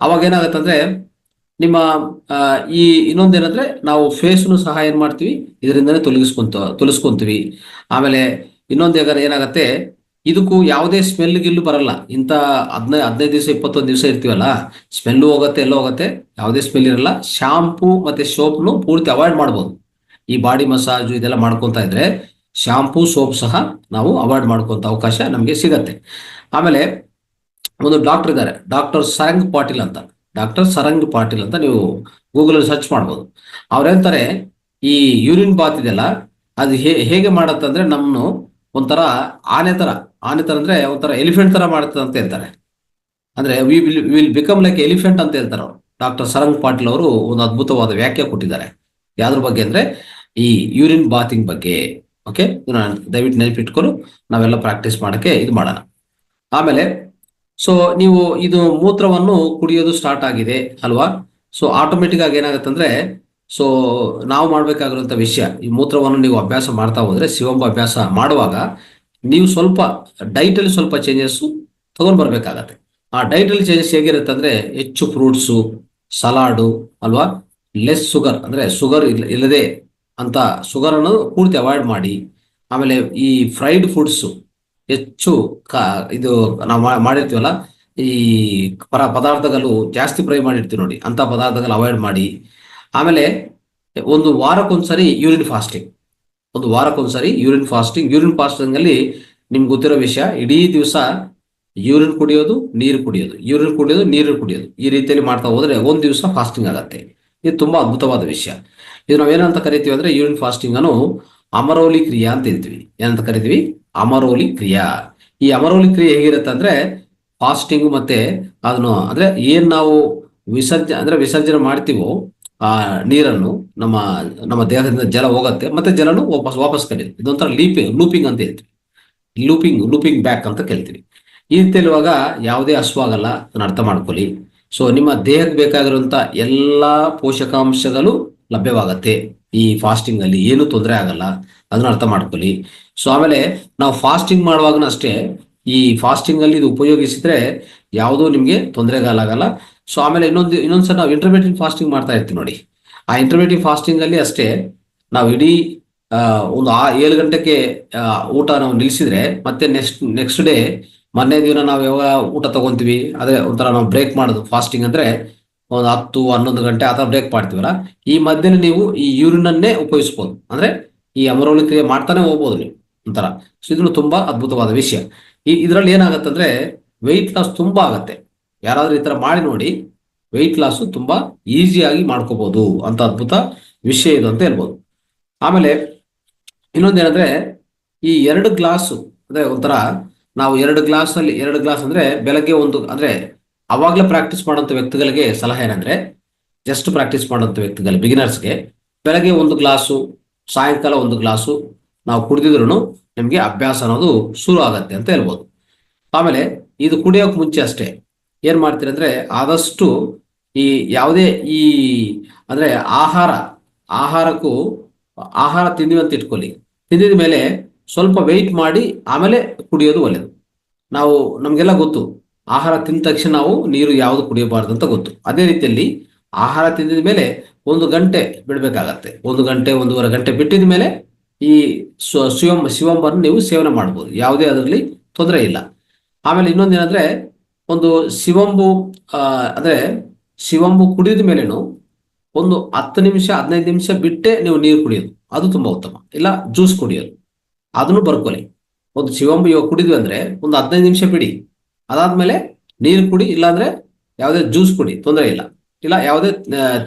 ಅವಾಗ ಏನಾಗುತ್ತೆ ಅಂದ್ರೆ ನಿಮ್ಮ ಈ ಇನ್ನೊಂದೇನಂದ್ರೆ ನಾವು ಫೇಸ್ನು ಸಹ ಏನ್ ಮಾಡ್ತೀವಿ, ಇದರಿಂದನೇ ತೊಲಗಿಸ್ಕೊಂತೀವಿ. ಆಮೇಲೆ ಇನ್ನೊಂದು ಏನಾಗತ್ತೆ, ಇದಕ್ಕೂ ಯಾವುದೇ ಸ್ಮೆಲ್ ಗಿಲ್ಲು ಬರಲ್ಲ. ಇಂಥ 15 ದಿವಸ 21 ದಿವಸ ಇರ್ತೀವಲ್ಲ, ಸ್ಮೆಲ್ಲು ಹೋಗುತ್ತೆ, ಎಲ್ಲ ಹೋಗುತ್ತೆ, ಯಾವುದೇ ಸ್ಮೆಲ್ ಇರಲ್ಲ. ಶಾಂಪೂ ಮತ್ತೆ ಸೋಪ್ನು ಪೂರ್ತಿ ಅವಾಯ್ಡ್ ಮಾಡ್ಬೋದು. ಈ ಬಾಡಿ ಮಸಾಜು ಇದೆಲ್ಲ ಮಾಡ್ಕೊತಾ ಇದ್ರೆ ಶಾಂಪೂ ಸೋಪ್ ಸಹ ನಾವು ಅವಾಯ್ಡ್ ಮಾಡ್ಕೊಂತ ಅವಕಾಶ ನಮಗೆ ಸಿಗತ್ತೆ. ಆಮೇಲೆ ಒಂದು ಡಾಕ್ಟರ್ ಇದ್ದಾರೆ, ಡಾಕ್ಟರ್ ಸರಂಗ್ ಪಾಟೀಲ್ ಅಂತ ನೀವು ಗೂಗಲಲ್ಲಿ ಸರ್ಚ್ ಮಾಡ್ಬೋದು. ಅವ್ರು ಹೇಳ್ತಾರೆ, ಈ ಯೂರಿನ್ ಬಾತ್ ಇದೆಯಲ್ಲ, ಅದು ಹೇಗೆ ಮಾಡತ್ತಂದ್ರೆ ನಮ್ಮನ್ನು ಒಂಥರ ಆನೆ ತರ ಅಂದ್ರೆ ಒಂಥರ ಎಲಿಫೆಂಟ್ ತರ ಮಾಡುತ್ತೆ ಅಂತ ಹೇಳ್ತಾರೆ. ಅಂದ್ರೆ ವಿಲ್ ಬಿಕಮ್ ಲೈಕ್ ಎಲಿಫೆಂಟ್ ಅಂತ ಹೇಳ್ತಾರೆ ಅವರು. ಡಾಕ್ಟರ್ ಸರಂಗ್ ಪಾಟೀಲ್ ಅವರು ಒಂದು ಅದ್ಭುತವಾದ ವ್ಯಾಖ್ಯೆ ಕೊಟ್ಟಿದ್ದಾರೆ. ಯಾವ್ದ್ರ ಬಗ್ಗೆ ಅಂದ್ರೆ ಈ ಯೂರಿನ್ ಬಾತಿಂಗ್ ಬಗ್ಗೆ. ಓಕೆ, ದಯವಿಟ್ಟು ನೆನಪಿಟ್ಕೊಂಡು ನಾವೆಲ್ಲ ಪ್ರಾಕ್ಟೀಸ್ ಮಾಡಕ್ಕೆ ಇದು ಮಾಡೋಣ. ಆಮೇಲೆ ಸೊ ನೀವು ಇದು ಮೂತ್ರವನ್ನು ಕುಡಿಯೋದು ಸ್ಟಾರ್ಟ್ ಆಗಿದೆ ಅಲ್ವಾ? ಸೊ ಆಟೋಮೆಟಿಕ್ ಆಗಿ ಏನಾಗುತ್ತೆ ಅಂದ್ರೆ, ಸೊ ನಾವು ಮಾಡ್ಬೇಕಾಗಿರುವಂತ ವಿಷಯ, ಈ ಮೂತ್ರವನ್ನು ನೀವು ಅಭ್ಯಾಸ ಮಾಡ್ತಾ ಹೋದ್ರೆ, ಶಿವಂಬ ಅಭ್ಯಾಸ ಮಾಡುವಾಗ ನೀವು ಸ್ವಲ್ಪ ಡೈಟ್ ಅಲ್ಲಿ ಸ್ವಲ್ಪ ಚೇಂಜಸ್ ತಗೊಂಡ್ ಬರ್ಬೇಕಾಗತ್ತೆ. ಆ ಡೈಟ್ ಅಲ್ಲಿ ಚೇಂಜಸ್ ಹೇಗಿರುತ್ತೆ ಅಂದ್ರೆ, ಹೆಚ್ಚು ಫ್ರೂಟ್ಸು, ಸಲಾಡು ಅಲ್ವಾ, ಲೆಸ್ ಶುಗರ್ ಅಂದ್ರೆ ಶುಗರ್ ಇಲ್ಲದೆ ಅಂತ ಶುಗರ್ ಅನ್ನೋದು ಪೂರ್ತಿ ಅವಾಯ್ಡ್ ಮಾಡಿ. ಆಮೇಲೆ ಈ ಫ್ರೈಡ್ ಫುಡ್ಸು ಹೆಚ್ಚು ಇದು ನಾವು ಮಾಡಿರ್ತೀವಲ್ಲ, ಈ ಪದಾರ್ಥಗಳು ಜಾಸ್ತಿ ಫ್ರೈ ಮಾಡಿರ್ತೀವಿ ನೋಡಿ, ಅಂತ ಪದಾರ್ಥಗಳು ಅವಾಯ್ಡ್ ಮಾಡಿ. ಆಮೇಲೆ ಒಂದು ವಾರಕ್ಕೊಂದ್ಸರಿ ಯೂರಿನ್ ಫಾಸ್ಟಿಂಗ್, ಯೂರಿನ್ ಫಾಸ್ಟಿಂಗ್ ಅಲ್ಲಿ ನಿಮ್ಗೆ ಗೊತ್ತಿರೋ ವಿಷಯ, ಇಡೀ ದಿವಸ ಯೂರಿನ್ ಕುಡಿಯೋದು, ನೀರು ಕುಡಿಯೋದು, ಈ ರೀತಿಯಲ್ಲಿ ಮಾಡ್ತಾ ಹೋದ್ರೆ ಒಂದ್ ದಿವಸ ಫಾಸ್ಟಿಂಗ್ ಆಗತ್ತೆ. ಇದು ತುಂಬಾ ಅದ್ಭುತವಾದ ವಿಷಯ. ಇದು ನಾವೇನಂತ ಕರಿತೀವಿ ಅಂದ್ರೆ, ಯೂರಿನ್ ಫಾಸ್ಟಿಂಗ್ ಅನ್ನು ಅಮರೋಲಿ ಕ್ರಿಯಾ ಅಂತ ಹೇಳ್ತೀವಿ. ಏನಂತ ಕರಿತೀವಿ? ಅಮರೋಲಿ ಕ್ರಿಯಾ. ಈ ಅಮರೋಲಿ ಕ್ರಿಯೆ ಹೇಗಿರುತ್ತೆ ಅಂದ್ರೆ, ಫಾಸ್ಟಿಂಗ್ ಮತ್ತೆ ಅದನ್ನು ಅಂದ್ರೆ ಏನ್ ನಾವು ವಿಸರ್ಜನೆ ಮಾಡ್ತೀವೋ ಆ ನೀರನ್ನು, ನಮ್ಮ ದೇಹದಿಂದ ಜಲ ಹೋಗುತ್ತೆ, ಮತ್ತೆ ಜಲನು ವಾಪಸ್ ಕರೀತೀವಿ. ಇದೊಂಥರ ಲೂಪಿಂಗ್ ಅಂತ ಹೇಳ್ತೀವಿ, ಲೂಪಿಂಗ್ ಬ್ಯಾಕ್ ಅಂತ ಕೇಳ್ತೀವಿ. ಈ ರೀತಿಯಲ್ಲಿರುವಾಗ ಯಾವುದೇ ಹಸುವಾಗಲ್ಲ, ಅದನ್ನ ಅರ್ಥ ಮಾಡ್ಕೊಳ್ಳಿ. ಸೊ ನಿಮ್ಮ ದೇಹಕ್ಕೆ ಬೇಕಾಗಿರುವಂತ ಎಲ್ಲಾ ಪೋಷಕಾಂಶಗಳು ಲಭ್ಯವಾಗತ್ತೆ ಈ ಫಾಸ್ಟಿಂಗ್ ಅಲ್ಲಿ, ಏನು ತೊಂದರೆ ಆಗಲ್ಲ, ಅದನ್ನ ಅರ್ಥ ಮಾಡ್ಕೊಳ್ಳಿ. ಸೊ ಆಮೇಲೆ ನಾವು ಫಾಸ್ಟಿಂಗ್ ಮಾಡುವಾಗನೂ ಅಷ್ಟೇ, ಈ ಫಾಸ್ಟಿಂಗ್ ಅಲ್ಲಿ ಇದು ಉಪಯೋಗಿಸಿದ್ರೆ ಯಾವುದೂ ನಿಮ್ಗೆ ತೊಂದರೆಗಾಲಾಗಲ್ಲ. ಸೊ ಆಮೇಲೆ ಇನ್ನೊಂದ್ಸಲ ನಾವು ಇಂಟರ್ಮಿಟೆಂಟ್ ಫಾಸ್ಟಿಂಗ್ ಮಾಡ್ತಾ ಇರ್ತೀವಿ ನೋಡಿ. ಆ ಇಂಟರ್ಮಿಟೆಂಟ್ ಫಾಸ್ಟಿಂಗ್ ಅಲ್ಲಿ ಅಷ್ಟೇ, ನಾವು ಇಡೀ ಒಂದು 7 ಗಂಟೆಗೆ ಊಟ ನಾವು ನಿಲ್ಲಿಸಿದ್ರೆ, ಮತ್ತೆ ನೆಕ್ಸ್ಟ್ ಡೇ ಮೊನ್ನೆ ದಿನ ನಾವು ಯಾವಾಗ ಊಟ ತಗೊಂತೀವಿ, ಅದೇ ಒಂಥರ ನಾವು ಬ್ರೇಕ್ ಮಾಡೋದು. ಫಾಸ್ಟಿಂಗ್ ಅಂದ್ರೆ ಒಂದು 10-11 ಗಂಟೆ ಆ ಥರ ಬ್ರೇಕ್ ಮಾಡ್ತೀವಲ್ಲ, ಈ ಮಧ್ಯದಲ್ಲಿ ನೀವು ಈ ಯೂರಿನ್ ಅನ್ನೇ ಉಪಯೋಗಿಸ್ಬೋದು. ಅಂದ್ರೆ ಈ ಅಮರೋಲಿ ಕ್ರಿಯೆ ಮಾಡ್ತಾನೆ ಹೋಗ್ಬೋದು ನೀವು ಒಂಥರ. ಸೊ ಇದನ್ನು ತುಂಬಾ ಅದ್ಭುತವಾದ ವಿಷಯ. ಇದರಲ್ಲಿ ಏನಾಗತ್ತಂದ್ರೆ, ವೆಯ್ಟ್ ಲಾಸ್ ತುಂಬಾ ಆಗತ್ತೆ. ಯಾರಾದ್ರೂ ಈ ತರ ಮಾಡಿ ನೋಡಿ, ವೆಯ್ಟ್ ಲಾಸ್ ತುಂಬಾ ಈಸಿಯಾಗಿ ಮಾಡ್ಕೋಬಹುದು ಅಂತ ಅದ್ಭುತ ವಿಷಯ ಇದು ಅಂತ ಹೇಳ್ಬೋದು. ಆಮೇಲೆ ಇನ್ನೊಂದೇನಂದ್ರೆ, ಈ 2 ಗ್ಲಾಸ್ ಅಂದ್ರೆ ಒಂಥರ ನಾವು 2 ಗ್ಲಾಸ್ ಅಂದ್ರೆ ಬೆಳಗ್ಗೆ ಒಂದು, ಅಂದ್ರೆ ಅವಾಗ್ಲೇ ಪ್ರಾಕ್ಟೀಸ್ ಮಾಡೋಂಥ ವ್ಯಕ್ತಿಗಳಿಗೆ ಸಲಹೆ ಏನಂದ್ರೆ, ಜಸ್ಟ್ ಪ್ರಾಕ್ಟೀಸ್ ಮಾಡೋಂಥ ವ್ಯಕ್ತಿಗಳು, ಬಿಗಿನರ್ಸ್ಗೆ ಬೆಳಗ್ಗೆ 1 ಗ್ಲಾಸು, ಸಾಯಂಕಾಲ 1 ಗ್ಲಾಸು ನಾವು ಕುಡಿದಿದ್ರು ನಿಮ್ಗೆ ಅಭ್ಯಾಸ ಅನ್ನೋದು ಶುರು ಆಗತ್ತೆ ಅಂತ ಹೇಳ್ಬೋದು. ಆಮೇಲೆ ಇದು ಕುಡಿಯೋಕ್ ಮುಂಚೆ ಅಷ್ಟೇ ಏನ್ ಮಾಡ್ತೀರಿ ಅಂದ್ರೆ, ಆದಷ್ಟು ಈ ಯಾವುದೇ ಈ ಅಂದ್ರೆ ಆಹಾರಕ್ಕೂ ಆಹಾರ ತಿಂದಿವಿ ಅಂತ ಇಟ್ಕೊಳ್ಳಿ, ತಿಂದಿದ ಮೇಲೆ ಸ್ವಲ್ಪ ವೆಯ್ಟ್ ಮಾಡಿ ಆಮೇಲೆ ಕುಡಿಯೋದು ಒಳ್ಳೆಯದು. ನಮ್ಗೆಲ್ಲ ಗೊತ್ತು, ಆಹಾರ ತಿಂದ ತಕ್ಷಣ ನಾವು ನೀರು ಯಾವುದು ಕುಡಿಯಬಾರ್ದು ಅಂತ ಗೊತ್ತು. ಅದೇ ರೀತಿಯಲ್ಲಿ ಆಹಾರ ತಿಂದಿದ ಮೇಲೆ 1 ಗಂಟೆ ಬಿಡ್ಬೇಕಾಗತ್ತೆ. 1 ಗಂಟೆ 1.5 ಗಂಟೆ ಬಿಟ್ಟಿದ ಮೇಲೆ ಈ ಶಿವಂಬನ್ನು ನೀವು ಸೇವನೆ ಮಾಡ್ಬೋದು, ಯಾವುದೇ ಅದರಲ್ಲಿ ತೊಂದರೆ ಇಲ್ಲ. ಆಮೇಲೆ ಇನ್ನೊಂದೇನಂದ್ರೆ, ಒಂದು ಶಿವಂಬು ಅಂದ್ರೆ ಶಿವಂಬು ಕುಡಿದ ಮೇಲೇನು ಒಂದು 10 ನಿಮಿಷ 15 ನಿಮಿಷ ಬಿಟ್ಟೆ ನೀವು ನೀರು ಕುಡಿಯೋದು, ಅದು ತುಂಬಾ ಉತ್ತಮ. ಇಲ್ಲ ಜ್ಯೂಸ್ ಕುಡಿಯೋದು, ಅದನ್ನು ಬರ್ಕೊಳ್ಳಿ. ಒಂದು ಶಿವಂಬು ಇವಾಗ ಕುಡಿದ್ವಿ ಅಂದ್ರೆ ಒಂದು 15 ನಿಮಿಷ ಬಿಡಿ, ಅದಾದ್ಮೇಲೆ ನೀರು ಕುಡಿ, ಇಲ್ಲಾಂದ್ರೆ ಯಾವುದೇ ಜ್ಯೂಸ್ ಕುಡಿ, ತೊಂದರೆ ಇಲ್ಲ. ಇಲ್ಲ ಯಾವುದೇ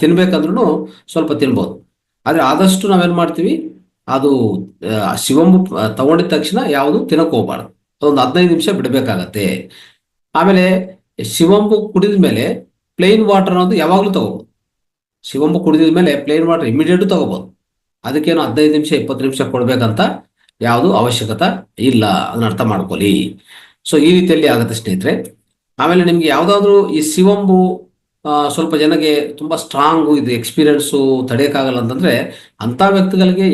ತಿನ್ಬೇಕಂದ್ರೂ ಸ್ವಲ್ಪ ತಿನ್ಬೋದು. ಆದ್ರೆ ಆದಷ್ಟು ನಾವೇನ್ ಮಾಡ್ತೀವಿ, ಅದು ಶಿವಂಬು ತಗೊಂಡಿದ ತಕ್ಷಣ ಯಾವುದು ತಿನ್ನಕ್ ಹೋಗ್ಬಾರ್ದು, ಒಂದು 15 ನಿಮಿಷ ಬಿಡಬೇಕಾಗತ್ತೆ. ಆಮೇಲೆ ಶಿವಂಬು ಕುಡಿದ ಮೇಲೆ ಪ್ಲೇನ್ ವಾಟರ್ ಅನ್ನೋದು ಯಾವಾಗಲೂ ತಗೋಬಹುದು. ಶಿವಂಬು ಕುಡಿದ ಮೇಲೆ ಪ್ಲೇನ್ ವಾಟರ್ ಇಮಿಡಿಯೇಟ್ ತಗೋಬಹುದು. ಅದಕ್ಕೇನು 15 ನಿಮಿಷ 20 ನಿಮಿಷ ಕೊಡ್ಬೇಕಂತ ಯಾವುದು ಅವಶ್ಯಕತೆ ಇಲ್ಲ, ಅದನ್ನ ಅರ್ಥ ಮಾಡ್ಕೊಳ್ಳಿ. ಸೊ ಈ ರೀತಿಯಲ್ಲಿ ಆಗುತ್ತೆ ಸ್ನೇಹಿತರೆ. ಆಮೇಲೆ ನಿಮ್ಗೆ ಯಾವ್ದಾದ್ರು ಈ ಶಿವಂಬು ಸ್ವಲ್ಪ ಜನಗೆ ತುಂಬಾ ಸ್ಟ್ರಾಂಗ್ ಇದು ಎಕ್ಸ್ಪೀರಿಯನ್ಸು ತಡೆಯಕ್ಕಾಗಲ್ಲ ಅಂತಂದ್ರೆ, ಅಂತ ವ್ಯಕ್ತಿಗಳಿಗೆ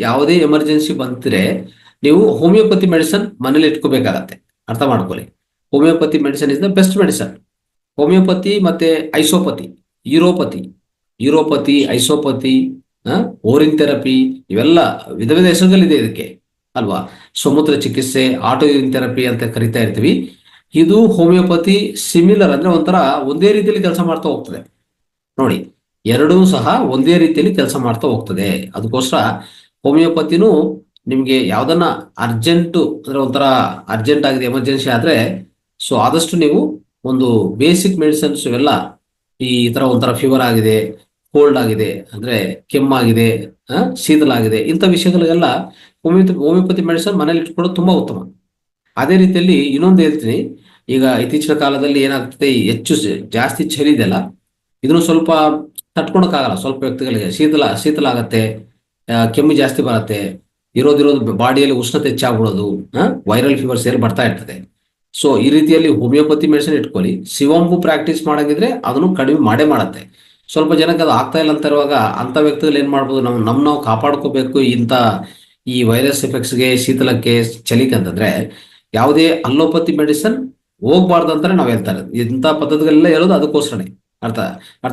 ಯಾವುದೇ ಎಮರ್ಜೆನ್ಸಿ ಬಂದ್ರೆ ನೀವು ಹೋಮಿಯೋಪತಿ ಮೆಡಿಸನ್ ಮನೇಲಿ ಇಟ್ಕೋಬೇಕಾಗತ್ತೆ. ಅರ್ಥ ಮಾಡ್ಕೊಳ್ಳಿ, homeopathy medicine is the best medicine. Homeopathy ಮತ್ತೆ ಐಸೋಪತಿ, ಯೂರೋಪತಿ, ಐಸೋಪತಿ, ಓರಿನ್ ಥೆರಪಿ, ಇವೆಲ್ಲ ವಿಧ ವಿಧ ಹೆಸರುಗಳಿದೆ ಇದಕ್ಕೆ ಅಲ್ವಾ. ಸಮುದ್ರ ಚಿಕಿತ್ಸೆ, ಆಟೋ ಯೂರಿನ್ ಥೆರಪಿ ಅಂತ ಕರಿತಾ ಇರ್ತೀವಿ. ಇದು ಹೋಮಿಯೋಪತಿ ಸಿಮಿಲರ್, ಅಂದ್ರೆ ಒಂಥರ ಒಂದೇ ರೀತಿಯಲ್ಲಿ ಕೆಲಸ ಮಾಡ್ತಾ ಹೋಗ್ತದೆ ನೋಡಿ. ಎರಡೂ ಸಹ ಒಂದೇ ರೀತಿಯಲ್ಲಿ ಕೆಲಸ ಮಾಡ್ತಾ ಹೋಗ್ತದೆ. ಅದಕ್ಕೋಸ್ಕರ ಹೋಮಿಯೋಪತಿನೂ ನಿಮ್ಗೆ ಯಾವ್ದನ್ನ ಅರ್ಜೆಂಟು ಅಂದ್ರೆ ಒಂಥರ ಅರ್ಜೆಂಟ್ ಆಗಿದೆ, ಎಮರ್ಜೆನ್ಸಿ ಆದ್ರೆ, ಸೊ ಆದಷ್ಟು ನೀವು ಒಂದು ಬೇಸಿಕ್ ಮೆಡಿಸಿನ್ಸ್ ಇವೆಲ್ಲ, ಈ ತರ ಒಂಥರ ಫೀವರ್ ಆಗಿದೆ, ಕೋಲ್ಡ್ ಆಗಿದೆ ಅಂದ್ರೆ ಕೆಮ್ಮಾಗಿದೆ, ಶೀತಲ ಆಗಿದೆ, ಇಂಥ ವಿಷಯಗಳಿಗೆಲ್ಲ ಹೋಮಿಯೋಪತಿ ಮೆಡಿಸಿನ್ ಮನೇಲಿ ಇಟ್ಕೊಳ್ಳೋದು ತುಂಬಾ ಉತ್ತಮ. ಅದೇ ರೀತಿಯಲ್ಲಿ ಇನ್ನೊಂದು ಹೇಳ್ತೀನಿ, ಈಗ ಇತ್ತೀಚಿನ ಕಾಲದಲ್ಲಿ ಏನಾಗ್ತದೆ, ಜಾಸ್ತಿ ಚಳಿ ಇದೆಯಲ್ಲ, ಇದನ್ನು ಸ್ವಲ್ಪ ತಟ್ಕೊಳಕ್ಕಾಗಲ್ಲ. ಸ್ವಲ್ಪ ವ್ಯಕ್ತಿಗಳಿಗೆ ಶೀತಲ ಆಗತ್ತೆ, ಕೆಮ್ಮು ಜಾಸ್ತಿ ಬರುತ್ತೆ, ಇರೋದಿರೋದು ಬಾಡಿಯಲ್ಲಿ ಉಷ್ಣತೆ ಹೆಚ್ಚಾಗ್ಬಿಡೋದು, ವೈರಲ್ ಫೀವರ್ಸ್ ಏರ್ ಬರ್ತಾ ಇರ್ತದೆ. ಸೊ ಈ ರೀತಿಯಲ್ಲಿ ಹೋಮಿಯೋಪತಿ ಮೆಡಿಸಿನ್ ಇಟ್ಕೊಳ್ಳಿ. ಶಿವಂಬು ಪ್ರಾಕ್ಟೀಸ್ ಮಾಡಂಗಿದ್ರೆ ಅದನ್ನು ಕಡಿಮೆ ಮಾಡತ್ತೆ. ಸ್ವಲ್ಪ ಜನಕ್ಕೆ ಅದು ಆಗ್ತಾ ಇಲ್ಲ ಅಂತ ಇರುವಾಗ ಅಂತ ವ್ಯಕ್ತಿಗಳು ಏನ್ ಮಾಡ್ಬೋದು, ನಾವು ಕಾಪಾಡ್ಕೋಬೇಕು ಈ ವೈರಸ್ ಎಫೆಕ್ಟ್ಸ್ಗೆ, ಶೀತಲಕ್ಕೆ, ಚಳಿಗೆ ಅಂತಂದ್ರೆ ಯಾವುದೇ ಅಲೋಪತಿ ಮೆಡಿಸಿನ್ ಹೋಗ್ಬಾರ್ದು ಅಂತಾನೆ ನಾವ್ ಹೇಳ್ತಾ ಇರೋದು. ಇಂಥ ಪದ್ಧತಿಗಳೆಲ್ಲ ಹೇಳೋದು ಅದಕ್ಕೋಸ್ಕರನೇ. ಅರ್ಥ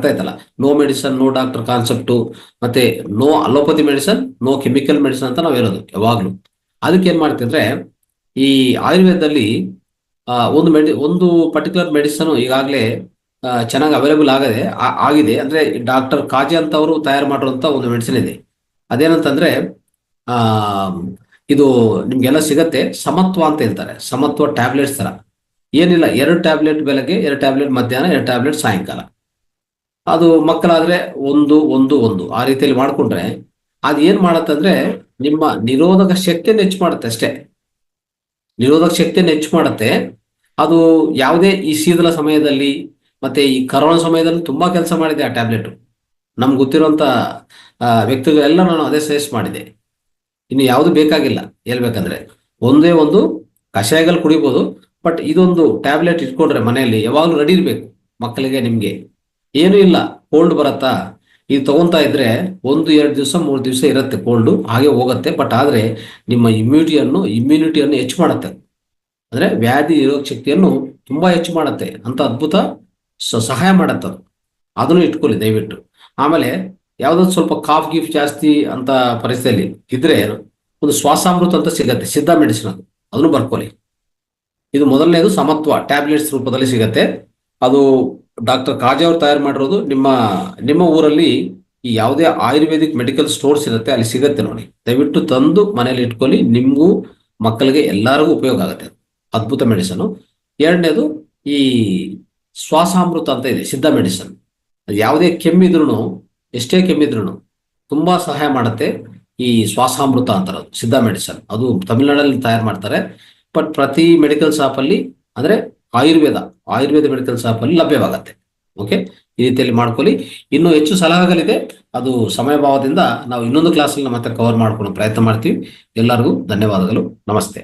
ಆಯ್ತಲ್ಲ. No medicine no doctor concept, ಮತ್ತೆ no allopathy medicine no chemical medicine ಅಂತ ನಾವ್ ಹೇಳೋದು ಯಾವಾಗ್ಲೂ. ಅದಕ್ಕೆ ಏನ್ ಮಾಡ್ತಿದ್ರೆ, ಈ ಆಯುರ್ವೇದದಲ್ಲಿ ಒಂದು ಪರ್ಟಿಕ್ಯುಲರ್ ಮೆಡಿಸನ್ ಈಗಾಗಲೇ ಚೆನ್ನಾಗಿ ಅವೈಲೇಬಲ್ ಆಗಿದೆ. ಅಂದ್ರೆ ಡಾಕ್ಟರ್ ಕಾಜಿ ಅಂತ ಅವರು ತಯಾರು ಮಾಡಿರುವಂತ ಒಂದು ಮೆಡಿಸಿನ್ ಇದೆ. ಅದೇನಂತಂದ್ರೆ ಇದು ನಿಮ್ಗೆಲ್ಲ ಸಿಗತ್ತೆ, ಸಮತ್ವ ಅಂತ ಹೇಳ್ತಾರೆ. ಸಮತ್ವ ಟ್ಯಾಬ್ಲೆಟ್ಸ್ ತರ ಏನಿಲ್ಲ, 2 ಟ್ಯಾಬ್ಲೆಟ್ ಬೆಳಗ್ಗೆ, 2 ಟ್ಯಾಬ್ಲೆಟ್ ಮಧ್ಯಾಹ್ನ, 2 ಟ್ಯಾಬ್ಲೆಟ್ ಸಾಯಂಕಾಲ. ಅದು ಮಕ್ಕಳಾದ್ರೆ ಒಂದು ಆ ರೀತಿಯಲ್ಲಿ ಮಾಡ್ಕೊಂಡ್ರೆ ಅದು ಏನ್ ಮಾಡತ್ತಂದ್ರೆ ನಿಮ್ಮ ನಿರೋಧಕ ಶಕ್ತಿಯನ್ನು ಹೆಚ್ಚು ಮಾಡುತ್ತೆ ಅಷ್ಟೇ. ನಿರೋಧಕ ಶಕ್ತಿಯನ್ನು ಹೆಚ್ಚು ಮಾಡುತ್ತೆ. ಅದು ಯಾವುದೇ ಈ ಶೀತಲ ಸಮಯದಲ್ಲಿ ಮತ್ತೆ ಈ ಕರೋನಾ ಸಮಯದಲ್ಲಿ ತುಂಬಾ ಕೆಲಸ ಮಾಡಿದೆ ಆ ಟ್ಯಾಬ್ಲೆಟ್. ನಮ್ಗೆ ಗೊತ್ತಿರುವಂತ ವ್ಯಕ್ತಿಗಳೆಲ್ಲ ನಾನು ಅದೇ ಸಜೆಸ್ಟ್ ಮಾಡಿದೆ. ಇನ್ನು ಯಾವುದು ಬೇಕಾಗಿಲ್ಲ ಹೇಳ್ಬೇಕಂದ್ರೆ, ಒಂದೇ ಒಂದು ಕಷಾಯಗಳು ಕುಡಿಬಹುದು, ಬಟ್ ಇದೊಂದು ಟ್ಯಾಬ್ಲೆಟ್ ಇಟ್ಕೊಂಡ್ರೆ ಮನೆಯಲ್ಲಿ ಯಾವಾಗಲೂ ರೆಡಿ ಇರ್ಬೇಕು. ಮಕ್ಕಳಿಗೆ ನಿಮ್ಗೆ ಏನೂ ಇಲ್ಲ, ಕೋಲ್ಡ್ ಬರತ್ತಾ, ಇದು ತಗೊಂತಾ ಇದ್ರೆ 1-2 ದಿವಸ 3 ದಿವಸ ಇರುತ್ತೆ ಕೋಲ್ಡ್, ಹಾಗೆ ಹೋಗುತ್ತೆ. ಬಟ್ ಆದ್ರೆ ನಿಮ್ಮ ಇಮ್ಯುನಿಟಿಯನ್ನು ಹೆಚ್ಚು ಮಾಡುತ್ತೆ. ಅಂದ್ರೆ ವ್ಯಾಧಿ ನಿರೋಧಕ ಶಕ್ತಿಯನ್ನು ತುಂಬಾ ಹೆಚ್ಚು ಮಾಡುತ್ತೆ ಅಂತ ಅದ್ಭುತ ಸಹಾಯ ಮಾಡತ್ತೆ. ಅದನ್ನು ಇಟ್ಕೊಳ್ಳಿ ದಯವಿಟ್ಟು. ಆಮೇಲೆ ಯಾವ್ದಾದ್ರು ಸ್ವಲ್ಪ ಕಾಫ್ ಗಿಫ್ ಜಾಸ್ತಿ ಅಂತ ಪರಿಸ್ಥಿತಿಯಲ್ಲಿ ಇದ್ರೆ ಒಂದು ಶ್ವಾಸಾಮೃತ ಅಂತ ಸಿಗತ್ತೆ, ಸಿದ್ಧ ಮೆಡಿಸಿನ್, ಅದನ್ನು ಬರ್ಕೊಳ್ಳಿ. ಇದು ಮೊದಲನೇದು ಸಮತ್ವ ಟ್ಯಾಬ್ಲೆಟ್ಸ್ ರೂಪದಲ್ಲಿ ಸಿಗತ್ತೆ. ಅದು ಡಾಕ್ಟರ್ ಕಾಜಿ ಅವರು ತಯಾರು ಮಾಡಿರೋದು. ನಿಮ್ಮ ಊರಲ್ಲಿ ಈ ಯಾವುದೇ ಆಯುರ್ವೇದಿಕ್ ಮೆಡಿಕಲ್ ಸ್ಟೋರ್ಸ್ ಇರುತ್ತೆ, ಅಲ್ಲಿ ಸಿಗತ್ತೆ ನೋಡಿ. ದಯವಿಟ್ಟು ತಂದು ಮನೇಲಿ ಇಟ್ಕೊಳ್ಳಿ, ನಿಮ್ಗೂ ಮಕ್ಕಳಿಗೆ ಎಲ್ಲರಿಗೂ ಉಪಯೋಗ ಆಗುತ್ತೆ. ಅದ್ಭುತ ಮೆಡಿಸನ್. ಎರಡನೇದು ಈ ಶ್ವಾಸಾಮೃತ ಅಂತ ಇದೆ, ಸಿದ್ಧ ಮೆಡಿಸನ್. ಯಾವುದೇ ಕೆಮ್ಮಿದ್ರು, ಎಷ್ಟೇ ಕೆಮ್ಮಿದ್ರು ತುಂಬಾ ಸಹಾಯ ಮಾಡುತ್ತೆ. ಈ ಶ್ವಾಸಾಮೃತ ಅಂತಾರೆ, ಸಿದ್ಧ ಮೆಡಿಸನ್. ಅದು ತಮಿಳುನಾಡಲ್ಲಿ ತಯಾರು ಮಾಡ್ತಾರೆ. ಬಟ್ ಪ್ರತಿ ಮೆಡಿಕಲ್ ಶಾಪ್ ಅಲ್ಲಿ, ಅಂದ್ರೆ ಆಯುರ್ವೇದ ಮೆಡಿಕಲ್ ಶಾಪ್ ಅಲ್ಲಿ ಲಭ್ಯವಾಗತ್ತೆ. ಓಕೆ, ಈ ರೀತಿಯಲ್ಲಿ ಮಾಡ್ಕೊಳ್ಳಿ. ಇನ್ನೂ ಹೆಚ್ಚು ಸಲಹೆಗಳಿದೆ, ಅದು ಸಮಯಭಾವದಿಂದ ನಾವು ಇನ್ನೊಂದು ಕ್ಲಾಸಲ್ಲಿ ಮತ್ತೆ ಕವರ್ ಮಾಡ್ಕೊಳ್ಳೋ ಪ್ರಯತ್ನ ಮಾಡ್ತೀವಿ. ಎಲ್ಲರಿಗೂ ಧನ್ಯವಾದಗಳು. ನಮಸ್ತೆ.